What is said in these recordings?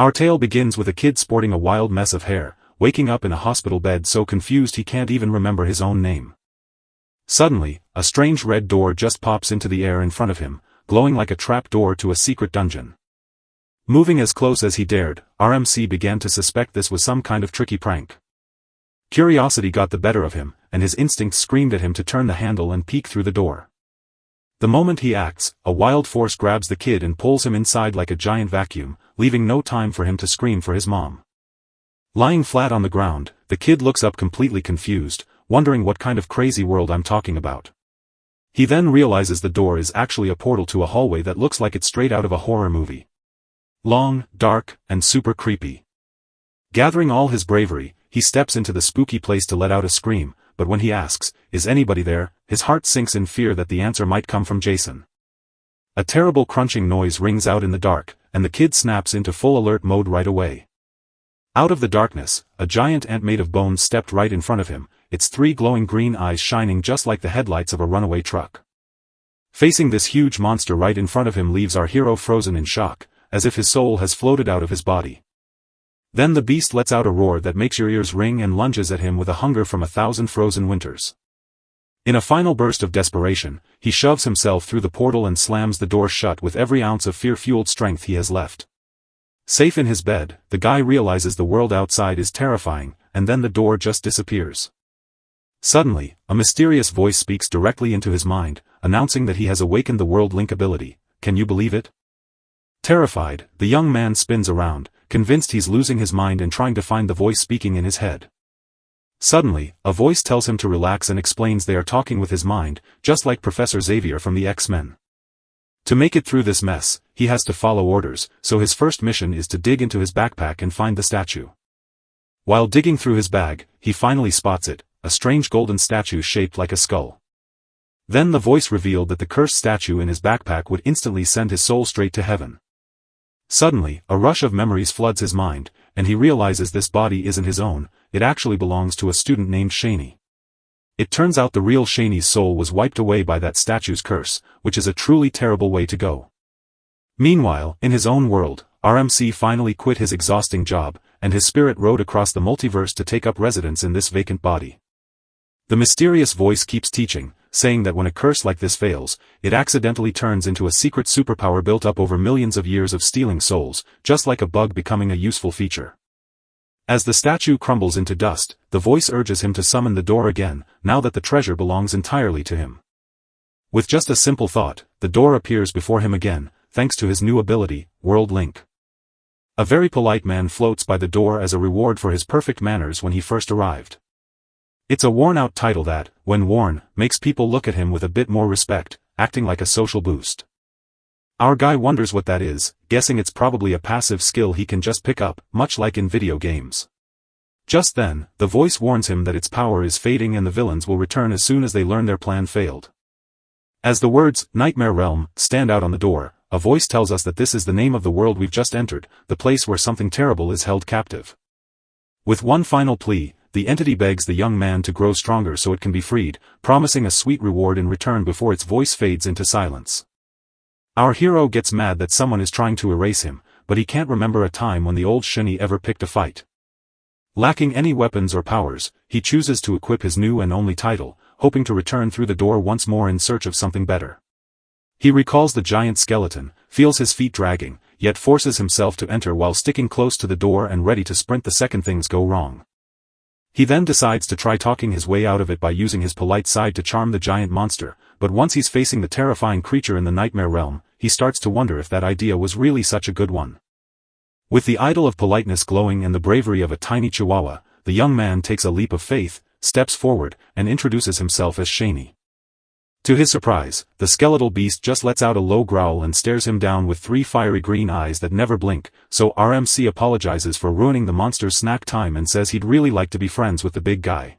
Our tale begins with a kid sporting a wild mess of hair, waking up in a hospital bed so confused he can't even remember his own name. Suddenly, a strange red door just pops into the air in front of him, glowing like a trap door to a secret dungeon. Moving as close as he dared, RMC began to suspect this was some kind of tricky prank. Curiosity got the better of him, and his instincts screamed at him to turn the handle and peek through the door. The moment he acts, a wild force grabs the kid and pulls him inside like a giant vacuum, leaving no time for him to scream for his mom. Lying flat on the ground, the kid looks up completely confused, wondering what kind of crazy world I'm talking about. He then realizes the door is actually a portal to a hallway that looks like it's straight out of a horror movie. Long, dark, and super creepy. Gathering all his bravery, he steps into the spooky place to let out a scream, but when he asks, "Is anybody there?" his heart sinks in fear that the answer might come from Jason. A terrible crunching noise rings out in the dark, and the kid snaps into full alert mode right away. Out of the darkness, a giant ant made of bones stepped right in front of him, its 3 glowing green eyes shining just like the headlights of a runaway truck. Facing this huge monster right in front of him leaves our hero frozen in shock, as if his soul has floated out of his body. Then the beast lets out a roar that makes your ears ring and lunges at him with a hunger from 1,000 frozen winters. In a final burst of desperation, he shoves himself through the portal and slams the door shut with every ounce of fear-fueled strength he has left. Safe in his bed, the guy realizes the world outside is terrifying, and then the door just disappears. Suddenly, a mysterious voice speaks directly into his mind, announcing that he has awakened the world link ability. Can you believe it? Terrified, the young man spins around, convinced he's losing his mind and trying to find the voice speaking in his head. Suddenly, a voice tells him to relax and explains they are talking with his mind, just like Professor Xavier from the X-Men. To make it through this mess, he has to follow orders, so his first mission is to dig into his backpack and find the statue. While digging through his bag, he finally spots it, a strange golden statue shaped like a skull. Then the voice revealed that the cursed statue in his backpack would instantly send his soul straight to heaven. Suddenly, a rush of memories floods his mind, and he realizes this body isn't his own, it actually belongs to a student named Shani. It turns out the real Shani's soul was wiped away by that statue's curse, which is a truly terrible way to go. Meanwhile, in his own world, RMC finally quit his exhausting job, and his spirit rode across the multiverse to take up residence in this vacant body. The mysterious voice keeps teaching, saying that when a curse like this fails, it accidentally turns into a secret superpower built up over millions of years of stealing souls, just like a bug becoming a useful feature. As the statue crumbles into dust, the voice urges him to summon the door again, now that the treasure belongs entirely to him. With just a simple thought, the door appears before him again, thanks to his new ability, World Link. A very polite man floats by the door as a reward for his perfect manners when he first arrived. It's a worn-out title that, when worn, makes people look at him with a bit more respect, acting like a social boost. Our guy wonders what that is, guessing it's probably a passive skill he can just pick up, much like in video games. Just then, the voice warns him that its power is fading and the villains will return as soon as they learn their plan failed. As the words, Nightmare Realm, stand out on the door, a voice tells us that this is the name of the world we've just entered, the place where something terrible is held captive. With one final plea, the entity begs the young man to grow stronger so it can be freed, promising a sweet reward in return before its voice fades into silence. Our hero gets mad that someone is trying to erase him, but he can't remember a time when the old Shani ever picked a fight. Lacking any weapons or powers, he chooses to equip his new and only title, hoping to return through the door once more in search of something better. He recalls the giant skeleton, feels his feet dragging, yet forces himself to enter while sticking close to the door and ready to sprint the second things go wrong. He then decides to try talking his way out of it by using his polite side to charm the giant monster, but once he's facing the terrifying creature in the Nightmare Realm, he starts to wonder if that idea was really such a good one. With the idol of politeness glowing and the bravery of a tiny chihuahua, the young man takes a leap of faith, steps forward, and introduces himself as Shani. To his surprise, the skeletal beast just lets out a low growl and stares him down with 3 fiery green eyes that never blink, so RMC apologizes for ruining the monster's snack time and says he'd really like to be friends with the big guy.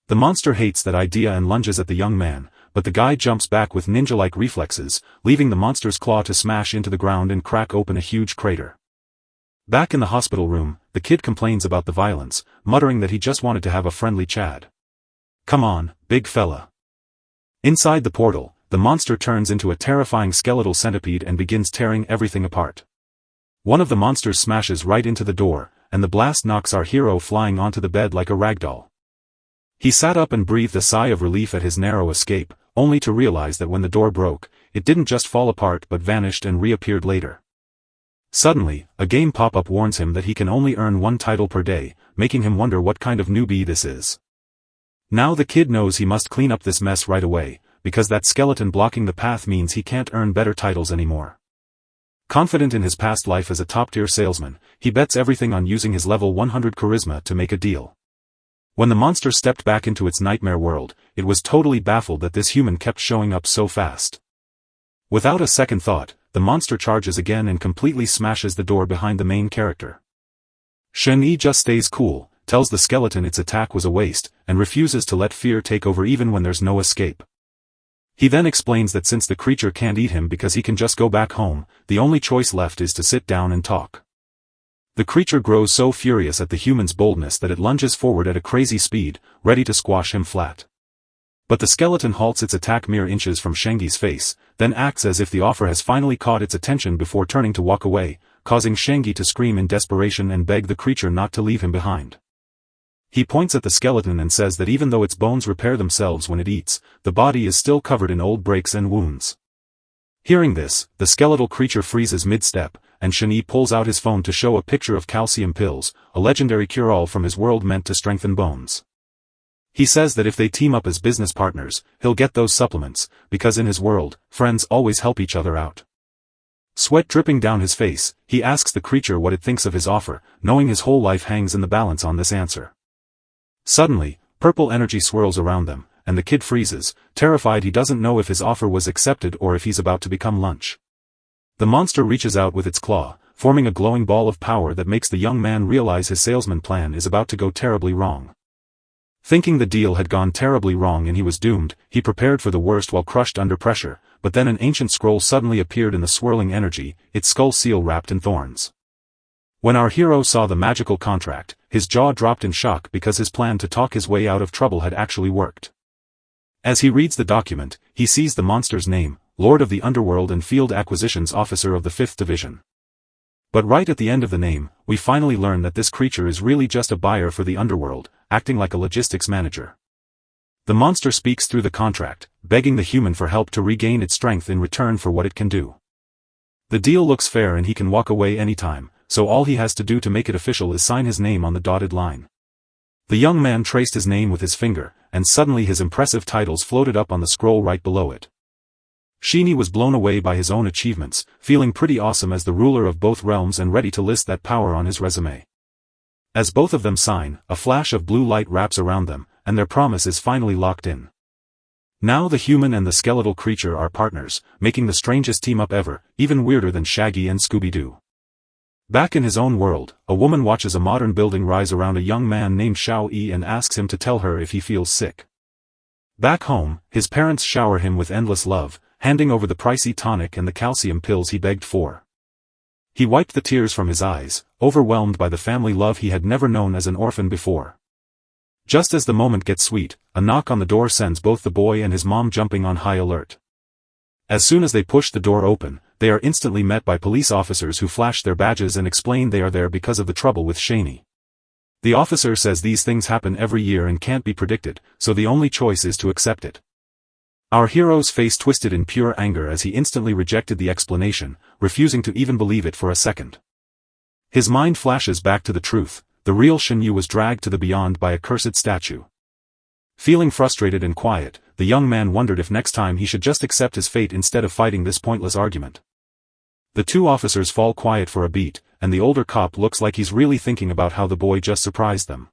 The monster hates that idea and lunges at the young man, but the guy jumps back with ninja-like reflexes, leaving the monster's claw to smash into the ground and crack open a huge crater. Back in the hospital room, the kid complains about the violence, muttering that he just wanted to have a friendly chat. Come on, big fella. Inside the portal, the monster turns into a terrifying skeletal centipede and begins tearing everything apart. One of the monsters smashes right into the door, and the blast knocks our hero flying onto the bed like a ragdoll. He sat up and breathed a sigh of relief at his narrow escape, only to realize that when the door broke, it didn't just fall apart but vanished and reappeared later. Suddenly, a game pop-up warns him that he can only earn 1 title per day, making him wonder what kind of newbie this is. Now the kid knows he must clean up this mess right away, because that skeleton blocking the path means he can't earn better titles anymore. Confident in his past life as a top-tier salesman, he bets everything on using his level 100 charisma to make a deal. When the monster stepped back into its nightmare world, it was totally baffled that this human kept showing up so fast. Without a second thought, the monster charges again and completely smashes the door behind the main character. Shen-Yi just stays cool, tells the skeleton its attack was a waste, and refuses to let fear take over even when there's no escape. He then explains that since the creature can't eat him because he can just go back home, the only choice left is to sit down and talk. The creature grows so furious at the human's boldness that it lunges forward at a crazy speed, ready to squash him flat. But the skeleton halts its attack mere inches from Shang-Yi's face, then acts as if the offer has finally caught its attention before turning to walk away, causing Shang-Yi to scream in desperation and beg the creature not to leave him behind. He points at the skeleton and says that even though its bones repair themselves when it eats, the body is still covered in old breaks and wounds. Hearing this, the skeletal creature freezes mid-step, and Shen-Yi pulls out his phone to show a picture of calcium pills, a legendary cure-all from his world meant to strengthen bones. He says that if they team up as business partners, he'll get those supplements, because in his world, friends always help each other out. Sweat dripping down his face, he asks the creature what it thinks of his offer, knowing his whole life hangs in the balance on this answer. Suddenly, purple energy swirls around them, and the kid freezes, terrified he doesn't know if his offer was accepted or if he's about to become lunch. The monster reaches out with its claw, forming a glowing ball of power that makes the young man realize his salesman plan is about to go terribly wrong. Thinking the deal had gone terribly wrong and he was doomed, he prepared for the worst while crushed under pressure, but then an ancient scroll suddenly appeared in the swirling energy, its skull seal wrapped in thorns. When our hero saw the magical contract, his jaw dropped in shock because his plan to talk his way out of trouble had actually worked. As he reads the document, he sees the monster's name, Lord of the Underworld and Field Acquisitions Officer of the 5th Division. But right at the end of the name, we finally learn that this creature is really just a buyer for the underworld, acting like a logistics manager. The monster speaks through the contract, begging the human for help to regain its strength in return for what it can do. The deal looks fair and he can walk away anytime, so all he has to do to make it official is sign his name on the dotted line. The young man traced his name with his finger, and suddenly his impressive titles floated up on the scroll right below it. Shen-Yi was blown away by his own achievements, feeling pretty awesome as the ruler of both realms and ready to list that power on his resume. As both of them sign, a flash of blue light wraps around them, and their promise is finally locked in. Now the human and the skeletal creature are partners, making the strangest team-up ever, even weirder than Shaggy and Scooby-Doo. Back in his own world, a woman watches a modern building rise around a young man named Xiao-Yi and asks him to tell her if he feels sick. Back home, his parents shower him with endless love, handing over the pricey tonic and the calcium pills he begged for. He wiped the tears from his eyes, overwhelmed by the family love he had never known as an orphan before. Just as the moment gets sweet, a knock on the door sends both the boy and his mom jumping on high alert. As soon as they push the door open, they are instantly met by police officers who flash their badges and explain they are there because of the trouble with Shen-Yi. The officer says these things happen every year and can't be predicted, so the only choice is to accept it. Our hero's face twisted in pure anger as he instantly rejected the explanation, refusing to even believe it for a second. His mind flashes back to the truth, the real Shen-Yi was dragged to the beyond by a cursed statue. Feeling frustrated and quiet, the young man wondered if next time he should just accept his fate instead of fighting this pointless argument. The two officers fall quiet for a beat, and the older cop looks like he's really thinking about how the boy just surprised them.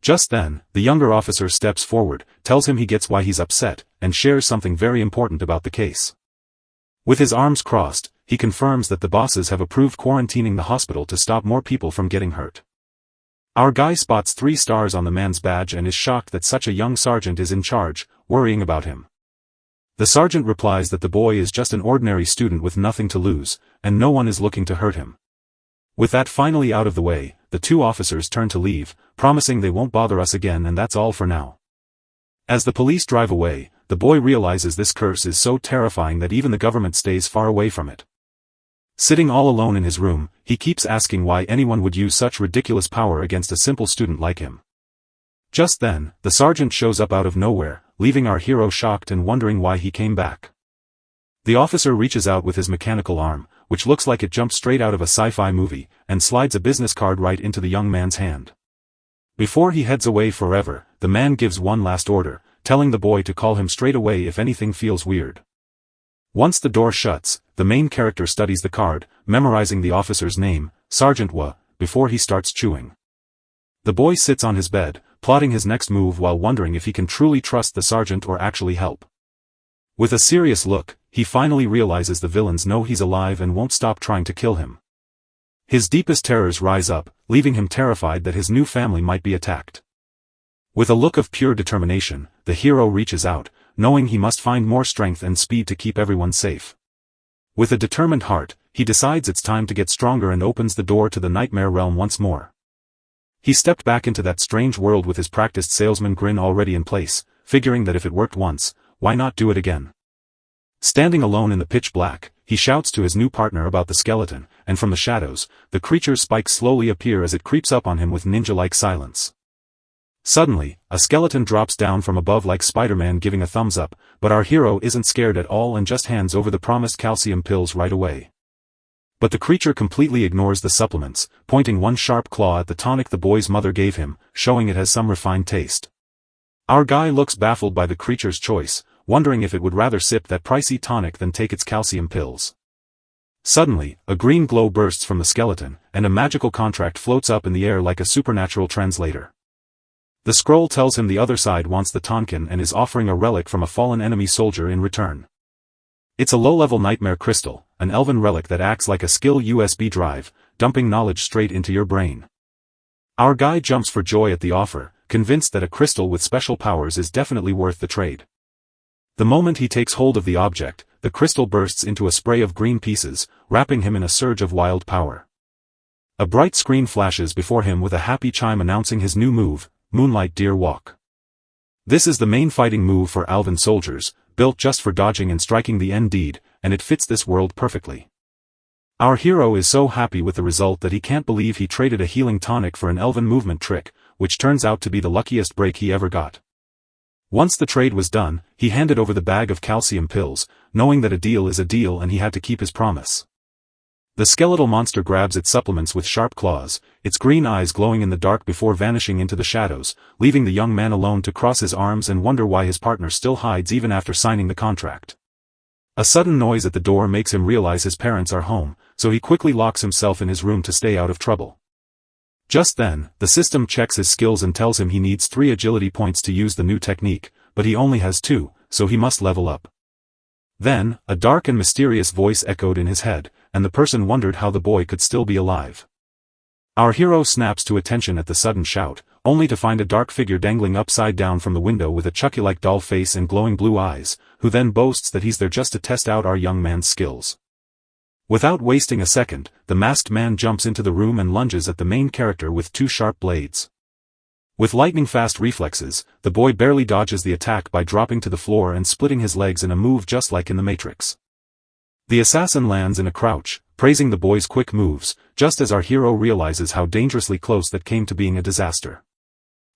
Just then, the younger officer steps forward, tells him he gets why he's upset, and shares something very important about the case. With his arms crossed, he confirms that the bosses have approved quarantining the hospital to stop more people from getting hurt. Our guy spots 3 stars on the man's badge and is shocked that such a young sergeant is in charge, worrying about him. The sergeant replies that the boy is just an ordinary student with nothing to lose, and no one is looking to hurt him. With that finally out of the way, the two officers turn to leave, promising they won't bother us again and that's all for now. As the police drive away, the boy realizes this curse is so terrifying that even the government stays far away from it. Sitting all alone in his room, he keeps asking why anyone would use such ridiculous power against a simple student like him. Just then, the sergeant shows up out of nowhere, leaving our hero shocked and wondering why he came back. The officer reaches out with his mechanical arm, which looks like it jumped straight out of a sci-fi movie, and slides a business card right into the young man's hand. Before he heads away forever, the man gives one last order, telling the boy to call him straight away if anything feels weird. Once the door shuts, the main character studies the card, memorizing the officer's name, Sergeant Wa, before he starts chewing. The boy sits on his bed, plotting his next move while wondering if he can truly trust the sergeant or actually help. With a serious look, he finally realizes the villains know he's alive and won't stop trying to kill him. His deepest terrors rise up, leaving him terrified that his new family might be attacked. With a look of pure determination, the hero reaches out, knowing he must find more strength and speed to keep everyone safe. With a determined heart, he decides it's time to get stronger and opens the door to the nightmare realm once more. He stepped back into that strange world with his practiced salesman grin already in place, figuring that if it worked once, why not do it again? Standing alone in the pitch black, he shouts to his new partner about the skeleton, and from the shadows, the creature's spikes slowly appear as it creeps up on him with ninja-like silence. Suddenly, a skeleton drops down from above like Spider-Man giving a thumbs up, but our hero isn't scared at all and just hands over the promised calcium pills right away. But the creature completely ignores the supplements, pointing one sharp claw at the tonic the boy's mother gave him, showing it has some refined taste. Our guy looks baffled by the creature's choice, wondering if it would rather sip that pricey tonic than take its calcium pills. Suddenly, a green glow bursts from the skeleton, and a magical contract floats up in the air like a supernatural translator. The scroll tells him the other side wants the tonkin and is offering a relic from a fallen enemy soldier in return. It's a low-level nightmare crystal, an elven relic that acts like a skill USB drive, dumping knowledge straight into your brain. Our guy jumps for joy at the offer, convinced that a crystal with special powers is definitely worth the trade. The moment he takes hold of the object, the crystal bursts into a spray of green pieces, wrapping him in a surge of wild power. A bright screen flashes before him with a happy chime announcing his new move, Moonlight Deer Walk. This is the main fighting move for elven soldiers, built just for dodging and striking the end deed, and it fits this world perfectly. Our hero is so happy with the result that he can't believe he traded a healing tonic for an elven movement trick, which turns out to be the luckiest break he ever got. Once the trade was done, he handed over the bag of calcium pills, knowing that a deal is a deal and he had to keep his promise. The skeletal monster grabs its supplements with sharp claws, its green eyes glowing in the dark before vanishing into the shadows, leaving the young man alone to cross his arms and wonder why his partner still hides even after signing the contract. A sudden noise at the door makes him realize his parents are home, so he quickly locks himself in his room to stay out of trouble. Just then, the system checks his skills and tells him he needs 3 agility points to use the new technique, but he only has 2, so he must level up. Then, a dark and mysterious voice echoed in his head, and the person wondered how the boy could still be alive. Our hero snaps to attention at the sudden shout, only to find a dark figure dangling upside down from the window with a Chucky-like doll face and glowing blue eyes, who then boasts that he's there just to test out our young man's skills. Without wasting a second, the masked man jumps into the room and lunges at the main character with 2 sharp blades. With lightning-fast reflexes, the boy barely dodges the attack by dropping to the floor and splitting his legs in a move just like in the Matrix. The assassin lands in a crouch, praising the boy's quick moves, just as our hero realizes how dangerously close that came to being a disaster.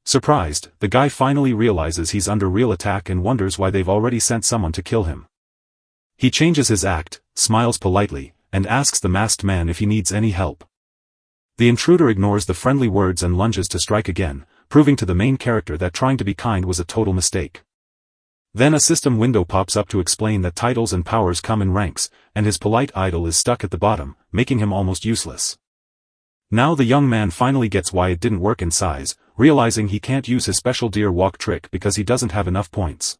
Surprised, the guy finally realizes he's under real attack and wonders why they've already sent someone to kill him. He changes his act, smiles politely, and asks the masked man if he needs any help. The intruder ignores the friendly words and lunges to strike again, proving to the main character that trying to be kind was a total mistake. Then a system window pops up to explain that titles and powers come in ranks, and his polite idol is stuck at the bottom, making him almost useless. Now the young man finally gets why it didn't work in size, realizing he can't use his special deer walk trick because he doesn't have enough points.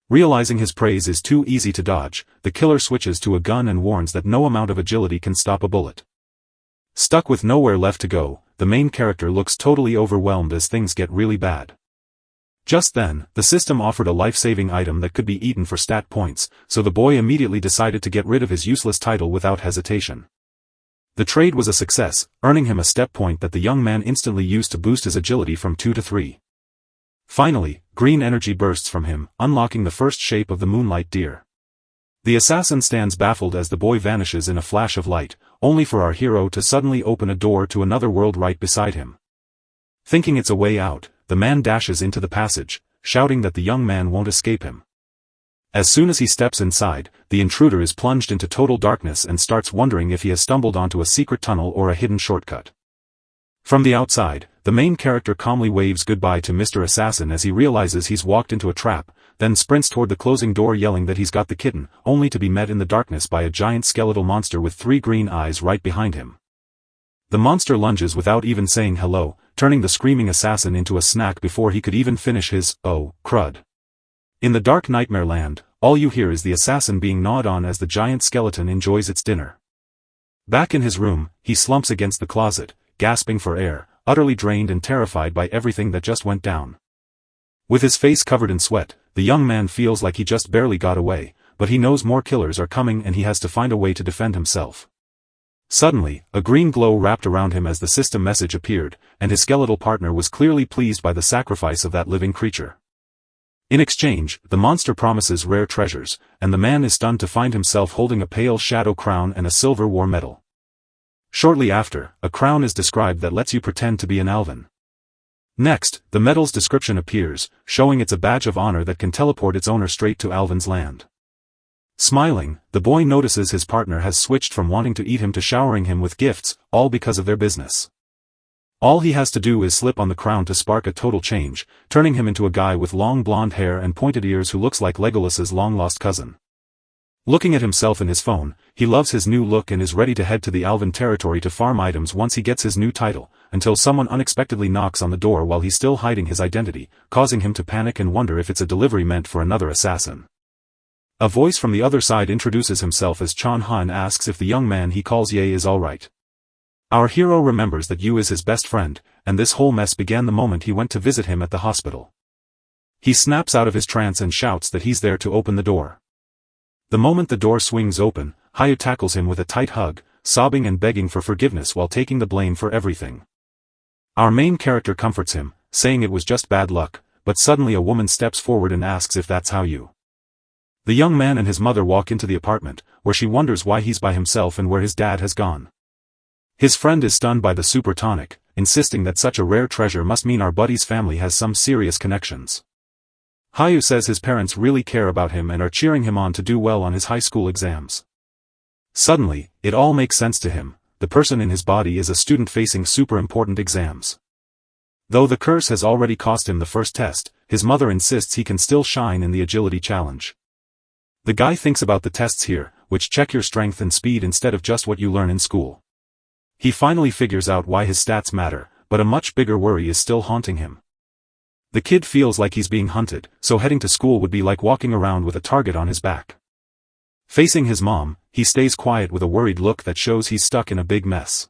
Realizing his praise is too easy to dodge, the killer switches to a gun and warns that no amount of agility can stop a bullet. Stuck with nowhere left to go, the main character looks totally overwhelmed as things get really bad. Just then, the system offered a life-saving item that could be eaten for stat points, so the boy immediately decided to get rid of his useless title without hesitation. The trade was a success, earning him a step point that the young man instantly used to boost his agility from 2 to 3. Finally, green energy bursts from him, unlocking the first shape of the moonlight deer. The assassin stands baffled as the boy vanishes in a flash of light, only for our hero to suddenly open a door to another world right beside him. Thinking it's a way out, the man dashes into the passage, shouting that the young man won't escape him. As soon as he steps inside, the intruder is plunged into total darkness and starts wondering if he has stumbled onto a secret tunnel or a hidden shortcut. From the outside, the main character calmly waves goodbye to Mr. Assassin as he realizes he's walked into a trap, then sprints toward the closing door yelling that he's got the kitten, only to be met in the darkness by a giant skeletal monster with 3 green eyes right behind him. The monster lunges without even saying hello, turning the screaming assassin into a snack before he could even finish his, oh, crud. In the dark nightmare land, all you hear is the assassin being gnawed on as the giant skeleton enjoys its dinner. Back in his room, he slumps against the closet, gasping for air, utterly drained and terrified by everything that just went down. With his face covered in sweat, the young man feels like he just barely got away, but he knows more killers are coming and he has to find a way to defend himself. Suddenly, a green glow wrapped around him as the system message appeared, and his skeletal partner was clearly pleased by the sacrifice of that living creature. In exchange, the monster promises rare treasures, and the man is stunned to find himself holding a pale shadow crown and a silver war medal. Shortly after, a crown is described that lets you pretend to be an Alvin. Next, the medal's description appears, showing it's a badge of honor that can teleport its owner straight to Alvin's land. Smiling, the boy notices his partner has switched from wanting to eat him to showering him with gifts, all because of their business. All he has to do is slip on the crown to spark a total change, turning him into a guy with long blonde hair and pointed ears who looks like Legolas's long-lost cousin. Looking at himself in his phone, he loves his new look and is ready to head to the Alvin territory to farm items once he gets his new title, until someone unexpectedly knocks on the door while he's still hiding his identity, causing him to panic and wonder if it's a delivery meant for another assassin. A voice from the other side introduces himself as Chan Ha and asks if the young man he calls Ye is alright. Our hero remembers that Yu is his best friend, and this whole mess began the moment he went to visit him at the hospital. He snaps out of his trance and shouts that he's there to open the door. The moment the door swings open, Hayu tackles him with a tight hug, sobbing and begging for forgiveness while taking the blame for everything. Our main character comforts him, saying it was just bad luck, but suddenly a woman steps forward and asks if that's how you. The young man and his mother walk into the apartment, where she wonders why he's by himself and where his dad has gone. His friend is stunned by the super tonic, insisting that such a rare treasure must mean our buddy's family has some serious connections. Hayu says his parents really care about him and are cheering him on to do well on his high school exams. Suddenly, it all makes sense to him, the person in his body is a student facing super important exams. Though the curse has already cost him the first test, his mother insists he can still shine in the agility challenge. The guy thinks about the tests here, which check your strength and speed instead of just what you learn in school. He finally figures out why his stats matter, but a much bigger worry is still haunting him. The kid feels like he's being hunted, so heading to school would be like walking around with a target on his back. Facing his mom, he stays quiet with a worried look that shows he's stuck in a big mess.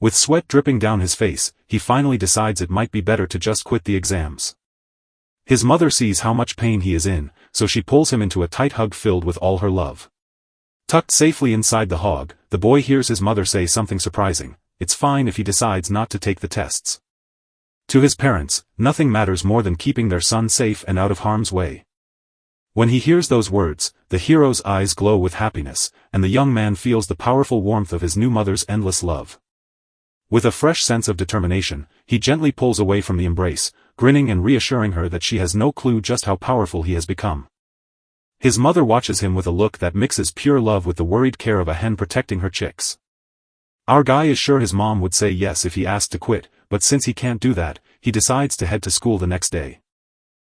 With sweat dripping down his face, he finally decides it might be better to just quit the exams. His mother sees how much pain he is in, so she pulls him into a tight hug filled with all her love. Tucked safely inside the hog, the boy hears his mother say something surprising: it's fine if he decides not to take the tests. To his parents, nothing matters more than keeping their son safe and out of harm's way. When he hears those words, the hero's eyes glow with happiness, and the young man feels the powerful warmth of his new mother's endless love. With a fresh sense of determination, he gently pulls away from the embrace, grinning and reassuring her that she has no clue just how powerful he has become. His mother watches him with a look that mixes pure love with the worried care of a hen protecting her chicks. Our guy is sure his mom would say yes if he asked to quit, but since he can't do that, he decides to head to school the next day.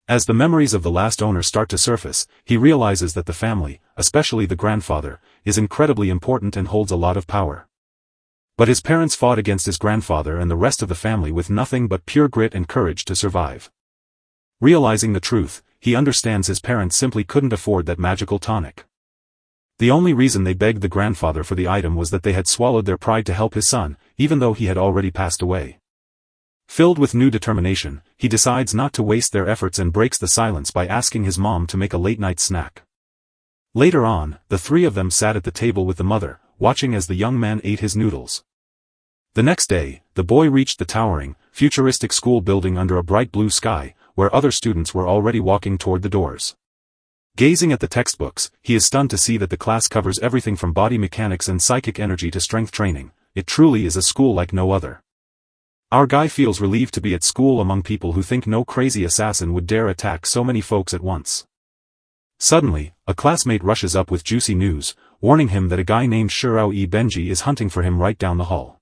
As the memories of the last owner start to surface, he realizes that the family, especially the grandfather, is incredibly important and holds a lot of power. But his parents fought against his grandfather and the rest of the family with nothing but pure grit and courage to survive. Realizing the truth, he understands his parents simply couldn't afford that magical tonic. The only reason they begged the grandfather for the item was that they had swallowed their pride to help his son, even though he had already passed away. Filled with new determination, he decides not to waste their efforts and breaks the silence by asking his mom to make a late-night snack. Later on, the three of them sat at the table with the mother, watching as the young man ate his noodles. The next day, the boy reached the towering, futuristic school building under a bright blue sky, where other students were already walking toward the doors. Gazing at the textbooks, he is stunned to see that the class covers everything from body mechanics and psychic energy to strength training. It truly is a school like no other. Our guy feels relieved to be at school among people who think no crazy assassin would dare attack so many folks at once. Suddenly, a classmate rushes up with juicy news, warning him that a guy named Shirao Benji is hunting for him right down the hall.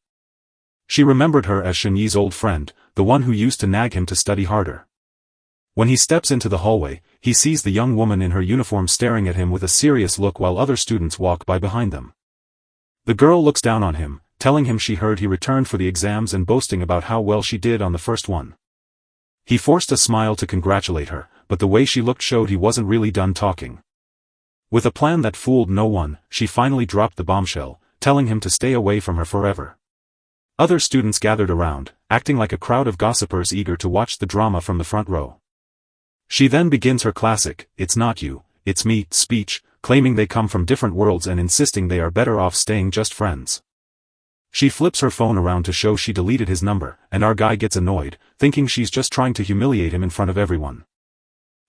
She remembered her as Shinyi's old friend, the one who used to nag him to study harder. When he steps into the hallway, he sees the young woman in her uniform staring at him with a serious look while other students walk by behind them. The girl looks down on him, telling him she heard he returned for the exams and boasting about how well she did on the first one. He forced a smile to congratulate her, but the way she looked showed he wasn't really done talking. With a plan that fooled no one, she finally dropped the bombshell, telling him to stay away from her forever. Other students gathered around, acting like a crowd of gossipers eager to watch the drama from the front row. She then begins her classic, "It's not you, it's me" speech, claiming they come from different worlds and insisting they are better off staying just friends. She flips her phone around to show she deleted his number, and our guy gets annoyed, thinking she's just trying to humiliate him in front of everyone.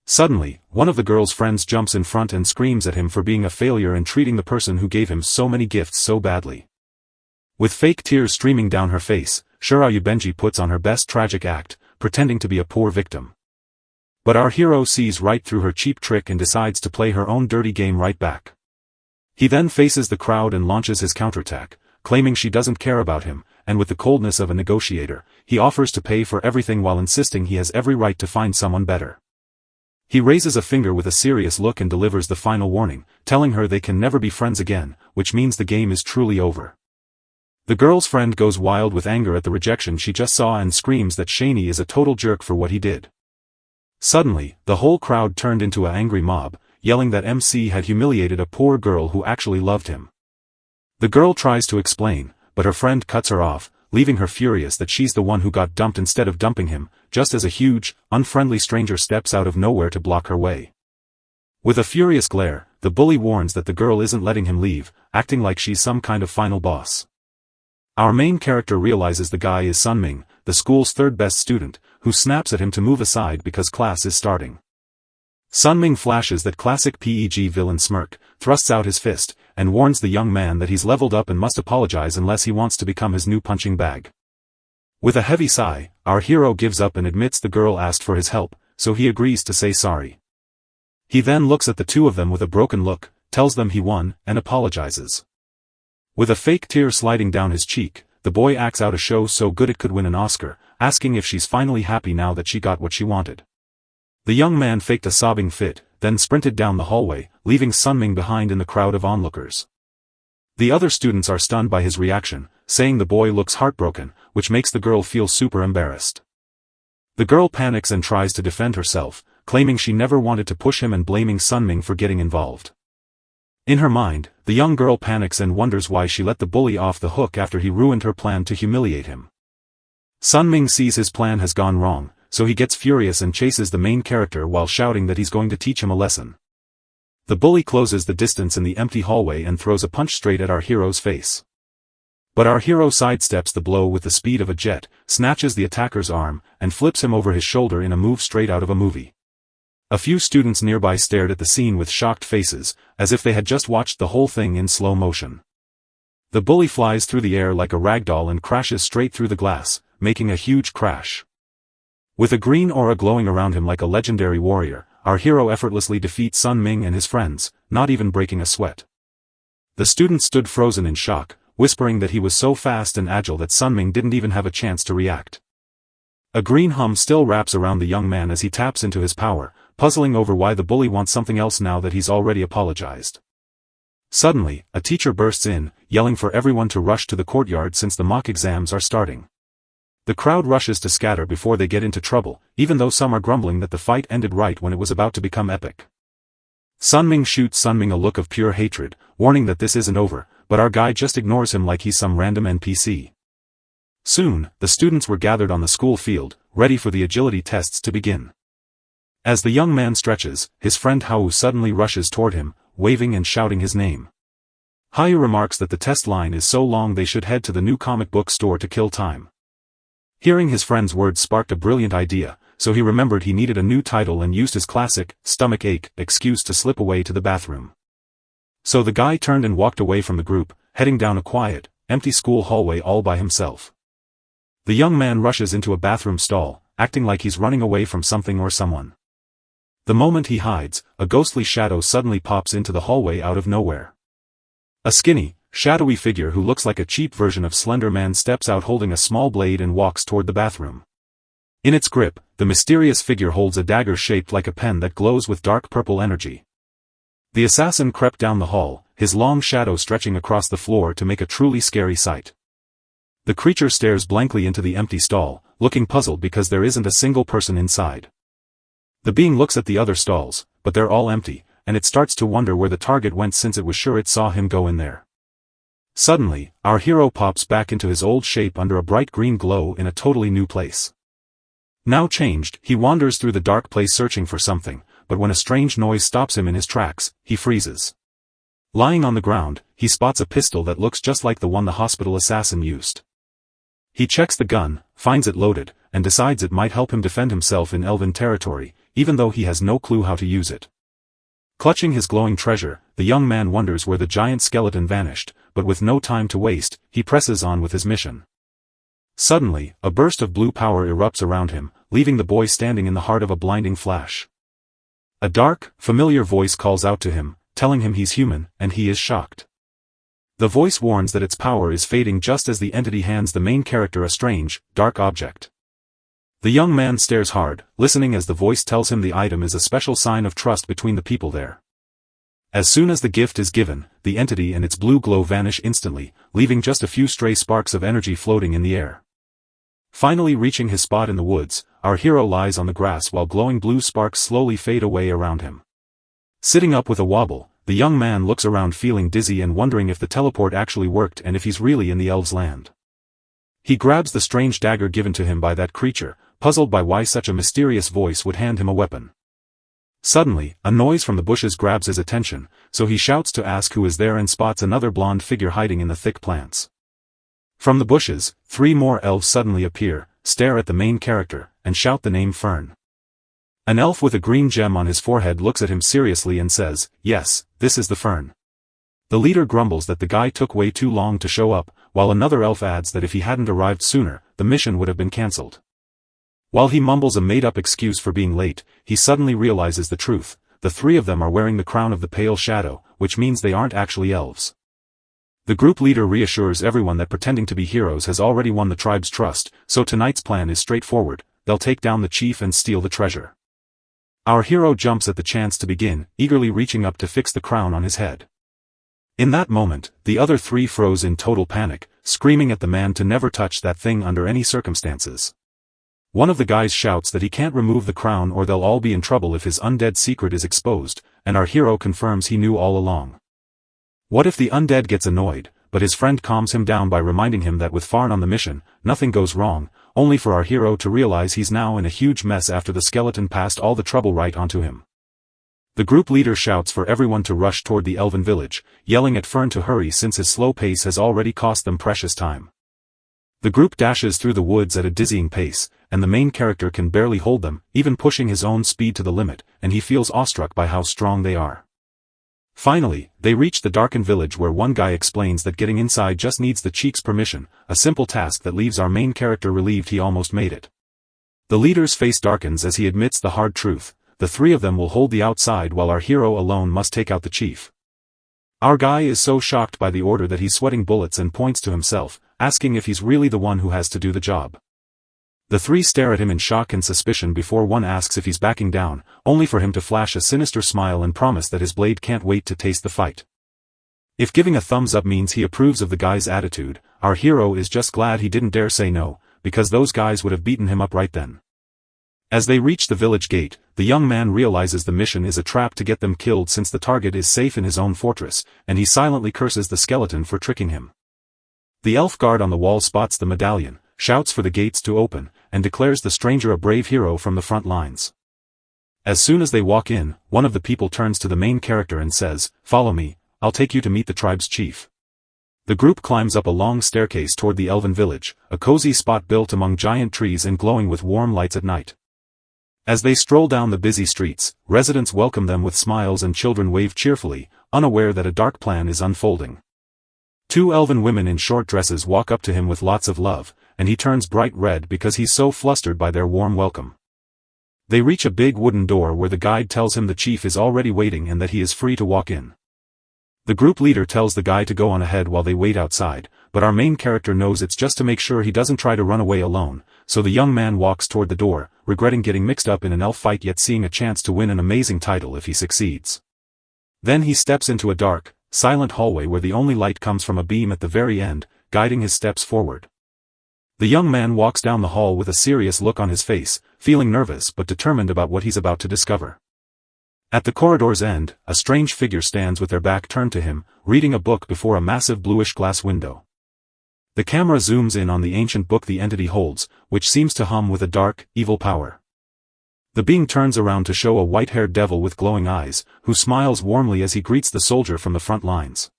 Suddenly, one of the girl's friends jumps in front and screams at him for being a failure and treating the person who gave him so many gifts so badly. With fake tears streaming down her face, Shirao Benji puts on her best tragic act, pretending to be a poor victim. But our hero sees right through her cheap trick and decides to play her own dirty game right back. He then faces the crowd and launches his counterattack, claiming she doesn't care about him, and with the coldness of a negotiator, he offers to pay for everything while insisting he has every right to find someone better. He raises a finger with a serious look and delivers the final warning, telling her they can never be friends again, which means the game is truly over. The girl's friend goes wild with anger at the rejection she just saw and screams that Shaney is a total jerk for what he did. Suddenly, the whole crowd turned into an angry mob, yelling that MC had humiliated a poor girl who actually loved him. The girl tries to explain, but her friend cuts her off, leaving her furious that she's the one who got dumped instead of dumping him, just as a huge, unfriendly stranger steps out of nowhere to block her way. With a furious glare, the bully warns that the girl isn't letting him leave, acting like she's some kind of final boss. Our main character realizes the guy is Sunming, the school's third best student, who snaps at him to move aside because class is starting. Sunming flashes that classic PEG villain smirk, thrusts out his fist, and warns the young man that he's leveled up and must apologize unless he wants to become his new punching bag. With a heavy sigh, our hero gives up and admits the girl asked for his help, so he agrees to say sorry. He then looks at the two of them with a broken look, tells them he won, and apologizes. With a fake tear sliding down his cheek, the boy acts out a show so good it could win an Oscar, asking if she's finally happy now that she got what she wanted. The young man faked a sobbing fit, then sprinted down the hallway, leaving Sunming behind in the crowd of onlookers. The other students are stunned by his reaction, saying the boy looks heartbroken, which makes the girl feel super embarrassed. The girl panics and tries to defend herself, claiming she never wanted to push him and blaming Sunming for getting involved. In her mind, the young girl panics and wonders why she let the bully off the hook after he ruined her plan to humiliate him. Sunming sees his plan has gone wrong, so he gets furious and chases the main character while shouting that he's going to teach him a lesson. The bully closes the distance in the empty hallway and throws a punch straight at our hero's face. But our hero sidesteps the blow with the speed of a jet, snatches the attacker's arm, and flips him over his shoulder in a move straight out of a movie. A few students nearby stared at the scene with shocked faces, as if they had just watched the whole thing in slow motion. The bully flies through the air like a ragdoll and crashes straight through the glass, making a huge crash. With a green aura glowing around him like a legendary warrior, our hero effortlessly defeats Sunming and his friends, not even breaking a sweat. The students stood frozen in shock, whispering that he was so fast and agile that Sunming didn't even have a chance to react. A green hum still wraps around the young man as he taps into his power, puzzling over why the bully wants something else now that he's already apologized. Suddenly, a teacher bursts in, yelling for everyone to rush to the courtyard since the mock exams are starting. The crowd rushes to scatter before they get into trouble, even though some are grumbling that the fight ended right when it was about to become epic. Sunming shoots Sunming a look of pure hatred, warning that this isn't over, but our guy just ignores him like he's some random NPC. Soon, the students were gathered on the school field, ready for the agility tests to begin. As the young man stretches, his friend Hao suddenly rushes toward him, waving and shouting his name. Hao remarks that the test line is so long they should head to the new comic book store to kill time. Hearing his friend's words sparked a brilliant idea, so he remembered he needed a new title and used his classic, stomach ache, excuse to slip away to the bathroom. So the guy turned and walked away from the group, heading down a quiet, empty school hallway all by himself. The young man rushes into a bathroom stall, acting like he's running away from something or someone. The moment he hides, a ghostly shadow suddenly pops into the hallway out of nowhere. A skinny, shadowy figure who looks like a cheap version of Slender Man steps out holding a small blade and walks toward the bathroom. In its grip, the mysterious figure holds a dagger shaped like a pen that glows with dark purple energy. The assassin crept down the hall, his long shadow stretching across the floor to make a truly scary sight. The creature stares blankly into the empty stall, looking puzzled because there isn't a single person inside. The being looks at the other stalls, but they're all empty, and it starts to wonder where the target went since it was sure it saw him go in there. Suddenly, our hero pops back into his old shape under a bright green glow in a totally new place. Now changed, he wanders through the dark place searching for something, but when a strange noise stops him in his tracks, he freezes. Lying on the ground, he spots a pistol that looks just like the one the hospital assassin used. He checks the gun, finds it loaded, and decides it might help him defend himself in elven territory, even though he has no clue how to use it. Clutching his glowing treasure, the young man wonders where the giant skeleton vanished, but with no time to waste, he presses on with his mission. Suddenly, a burst of blue power erupts around him, leaving the boy standing in the heart of a blinding flash. A dark, familiar voice calls out to him, telling him he's human, and he is shocked. The voice warns that its power is fading just as the entity hands the main character a strange, dark object. The young man stares hard, listening as the voice tells him the item is a special sign of trust between the people there. As soon as the gift is given, the entity and its blue glow vanish instantly, leaving just a few stray sparks of energy floating in the air. Finally reaching his spot in the woods, our hero lies on the grass while glowing blue sparks slowly fade away around him. Sitting up with a wobble, the young man looks around feeling dizzy and wondering if the teleport actually worked and if he's really in the elves' land. He grabs the strange dagger given to him by that creature, puzzled by why such a mysterious voice would hand him a weapon. Suddenly, a noise from the bushes grabs his attention, so he shouts to ask who is there and spots another blonde figure hiding in the thick plants. From the bushes, 3 more elves suddenly appear, stare at the main character, and shout the name Fern. An elf with a green gem on his forehead looks at him seriously and says, "Yes, this is the Fern." The leader grumbles that the guy took way too long to show up, while another elf adds that if he hadn't arrived sooner, the mission would have been cancelled. While he mumbles a made-up excuse for being late, he suddenly realizes the truth: the 3 of them are wearing the crown of the Pale Shadow, which means they aren't actually elves. The group leader reassures everyone that pretending to be heroes has already won the tribe's trust, so tonight's plan is straightforward: they'll take down the chief and steal the treasure. Our hero jumps at the chance to begin, eagerly reaching up to fix the crown on his head. In that moment, the other 3 froze in total panic, screaming at the man to never touch that thing under any circumstances. One of the guys shouts that he can't remove the crown or they'll all be in trouble if his undead secret is exposed, and our hero confirms he knew all along. What if the undead gets annoyed, but his friend calms him down by reminding him that with Farn on the mission, nothing goes wrong, only for our hero to realize he's now in a huge mess after the skeleton passed all the trouble right onto him. The group leader shouts for everyone to rush toward the elven village, yelling at Fern to hurry since his slow pace has already cost them precious time. The group dashes through the woods at a dizzying pace, and the main character can barely hold them, even pushing his own speed to the limit, and he feels awestruck by how strong they are. Finally, they reach the darkened village where one guy explains that getting inside just needs the chief's permission, a simple task that leaves our main character relieved he almost made it. The leader's face darkens as he admits the hard truth: the 3 of them will hold the outside while our hero alone must take out the chief. Our guy is so shocked by the order that he's sweating bullets and points to himself, asking if he's really the one who has to do the job. The 3 stare at him in shock and suspicion before one asks if he's backing down, only for him to flash a sinister smile and promise that his blade can't wait to taste the fight. If giving a thumbs up means he approves of the guy's attitude, our hero is just glad he didn't dare say no, because those guys would have beaten him up right then. As they reach the village gate, the young man realizes the mission is a trap to get them killed since the target is safe in his own fortress, and he silently curses the skeleton for tricking him. The elf guard on the wall spots the medallion, shouts for the gates to open, and declares the stranger a brave hero from the front lines. As soon as they walk in, one of the people turns to the main character and says, "Follow me, I'll take you to meet the tribe's chief." The group climbs up a long staircase toward the elven village, a cozy spot built among giant trees and glowing with warm lights at night. As they stroll down the busy streets, residents welcome them with smiles and children wave cheerfully, unaware that a dark plan is unfolding. Two elven women in short dresses walk up to him with lots of love, and he turns bright red because he's so flustered by their warm welcome. They reach a big wooden door where the guide tells him the chief is already waiting and that he is free to walk in. The group leader tells the guy to go on ahead while they wait outside, but our main character knows it's just to make sure he doesn't try to run away alone, so the young man walks toward the door, regretting getting mixed up in an elf fight yet seeing a chance to win an amazing title if he succeeds. Then he steps into a dark, silent hallway where the only light comes from a beam at the very end, guiding his steps forward. The young man walks down the hall with a serious look on his face, feeling nervous but determined about what he's about to discover. At the corridor's end, a strange figure stands with their back turned to him, reading a book before a massive bluish glass window. The camera zooms in on the ancient book the entity holds, which seems to hum with a dark, evil power. The being turns around to show a white-haired devil with glowing eyes, who smiles warmly as he greets the soldier from the front lines.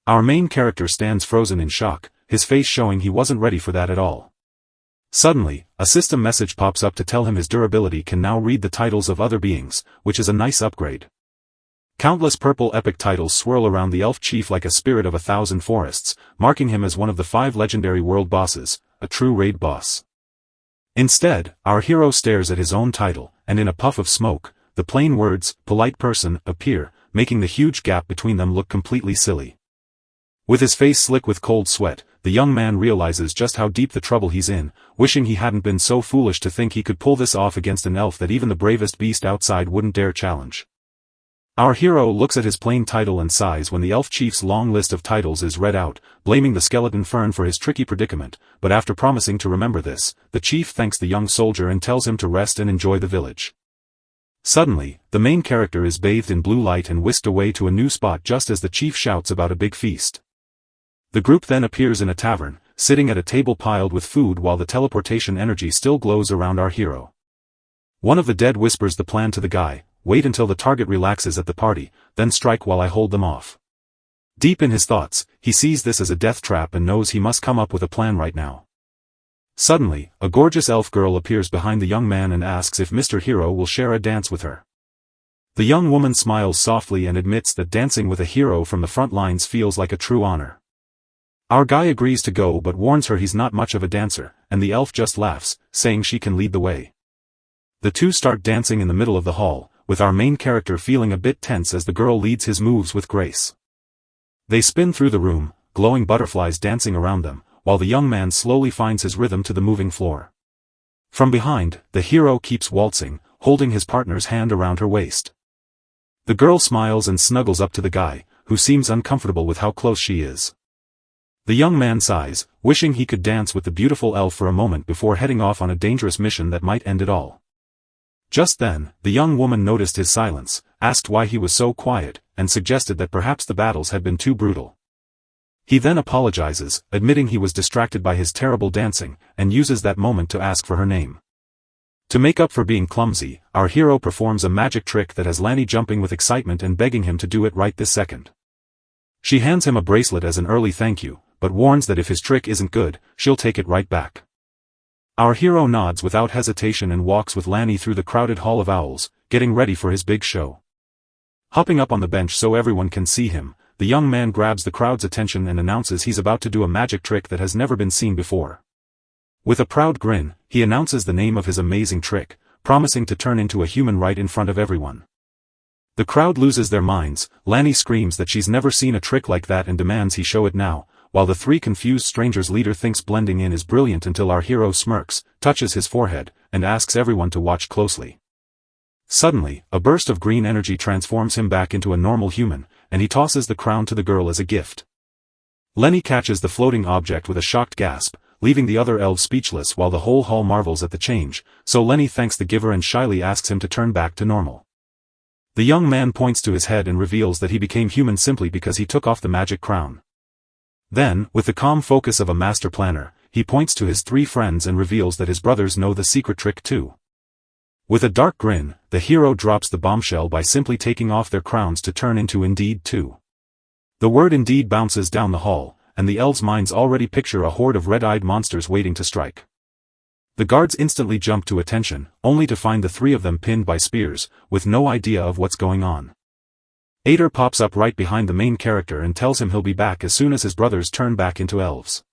Our main character stands frozen in shock, his face showing he wasn't ready for that at all. Suddenly, a system message pops up to tell him his durability can now read the titles of other beings, which is a nice upgrade. Countless purple epic titles swirl around the elf chief like a spirit of 1,000 forests, marking him as one of the 5 legendary world bosses, a true raid boss. Instead, our hero stares at his own title, and in a puff of smoke, the plain words, polite person, appear, making the huge gap between them look completely silly. With his face slick with cold sweat, the young man realizes just how deep the trouble he's in, wishing he hadn't been so foolish to think he could pull this off against an elf that even the bravest beast outside wouldn't dare challenge. Our hero looks at his plain title and sighs when the elf chief's long list of titles is read out, blaming the skeleton fern for his tricky predicament, but after promising to remember this, the chief thanks the young soldier and tells him to rest and enjoy the village. Suddenly, the main character is bathed in blue light and whisked away to a new spot just as the chief shouts about a big feast. The group then appears in a tavern, sitting at a table piled with food while the teleportation energy still glows around our hero. One of the dead whispers the plan to the guy, wait until the target relaxes at the party, then strike while I hold them off. Deep in his thoughts, he sees this as a death trap and knows he must come up with a plan right now. Suddenly, a gorgeous elf girl appears behind the young man and asks if Mr. Hero will share a dance with her. The young woman smiles softly and admits that dancing with a hero from the front lines feels like a true honor. Our guy agrees to go but warns her he's not much of a dancer, and the elf just laughs, saying she can lead the way. The two start dancing in the middle of the hall, with our main character feeling a bit tense as the girl leads his moves with grace. They spin through the room, glowing butterflies dancing around them, while the young man slowly finds his rhythm to the moving floor. From behind, the hero keeps waltzing, holding his partner's hand around her waist. The girl smiles and snuggles up to the guy, who seems uncomfortable with how close she is. The young man sighs, wishing he could dance with the beautiful elf for a moment before heading off on a dangerous mission that might end it all. Just then, the young woman noticed his silence, asked why he was so quiet, and suggested that perhaps the battles had been too brutal. He then apologizes, admitting he was distracted by his terrible dancing, and uses that moment to ask for her name. To make up for being clumsy, our hero performs a magic trick that has Lanny jumping with excitement and begging him to do it right this second. She hands him a bracelet as an early thank you, but warns that if his trick isn't good, she'll take it right back. Our hero nods without hesitation and walks with Lanny through the crowded Hall of Owls, getting ready for his big show. Hopping up on the bench so everyone can see him, the young man grabs the crowd's attention and announces he's about to do a magic trick that has never been seen before. With a proud grin, he announces the name of his amazing trick, promising to turn into a human right in front of everyone. The crowd loses their minds, Lanny screams that she's never seen a trick like that and demands he show it now, while the three confused strangers' leader thinks blending in is brilliant until our hero smirks, touches his forehead, and asks everyone to watch closely. Suddenly, a burst of green energy transforms him back into a normal human, and he tosses the crown to the girl as a gift. Lenny catches the floating object with a shocked gasp, leaving the other elves speechless while the whole hall marvels at the change, so Lenny thanks the giver and shyly asks him to turn back to normal. The young man points to his head and reveals that he became human simply because he took off the magic crown. Then, with the calm focus of a master planner, he points to his three friends and reveals that his brothers know the secret trick too. With a dark grin, the hero drops the bombshell by simply taking off their crowns to turn into Indeed too. The word Indeed bounces down the hall, and the elves' minds already picture a horde of red-eyed monsters waiting to strike. The guards instantly jump to attention, only to find the three of them pinned by spears, with no idea of what's going on. Ader pops up right behind the main character and tells him he'll be back as soon as his brothers turn back into elves.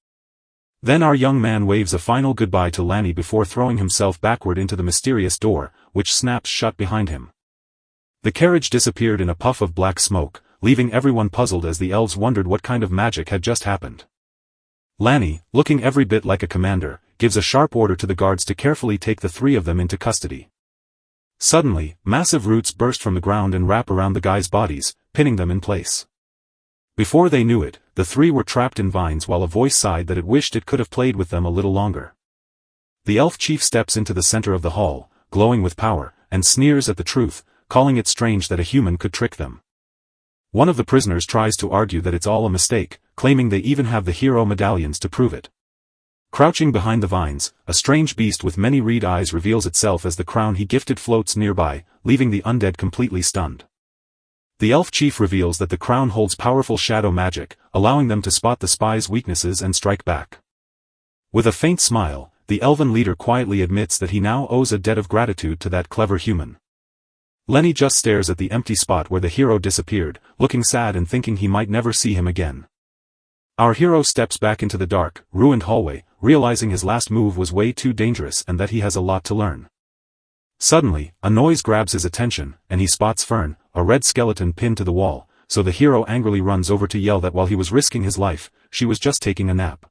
Then our young man waves a final goodbye to Lanny before throwing himself backward into the mysterious door, which snaps shut behind him. The carriage disappeared in a puff of black smoke, leaving everyone puzzled as the elves wondered what kind of magic had just happened. Lanny, looking every bit like a commander, gives a sharp order to the guards to carefully take the three of them into custody. Suddenly, massive roots burst from the ground and wrap around the guys' bodies, pinning them in place. Before they knew it, the three were trapped in vines while a voice sighed that it wished it could have played with them a little longer. The elf chief steps into the center of the hall, glowing with power, and sneers at the truth, calling it strange that a human could trick them. One of the prisoners tries to argue that it's all a mistake, claiming they even have the hero medallions to prove it. Crouching behind the vines, a strange beast with many reed eyes reveals itself as the crown he gifted floats nearby, leaving the undead completely stunned. The elf chief reveals that the crown holds powerful shadow magic, allowing them to spot the spy's weaknesses and strike back. With a faint smile, the elven leader quietly admits that he now owes a debt of gratitude to that clever human. Lenny just stares at the empty spot where the hero disappeared, looking sad and thinking he might never see him again. Our hero steps back into the dark, ruined hallway, realizing his last move was way too dangerous and that he has a lot to learn. Suddenly, a noise grabs his attention, and he spots Fern, a red skeleton pinned to the wall, so the hero angrily runs over to yell that while he was risking his life, she was just taking a nap.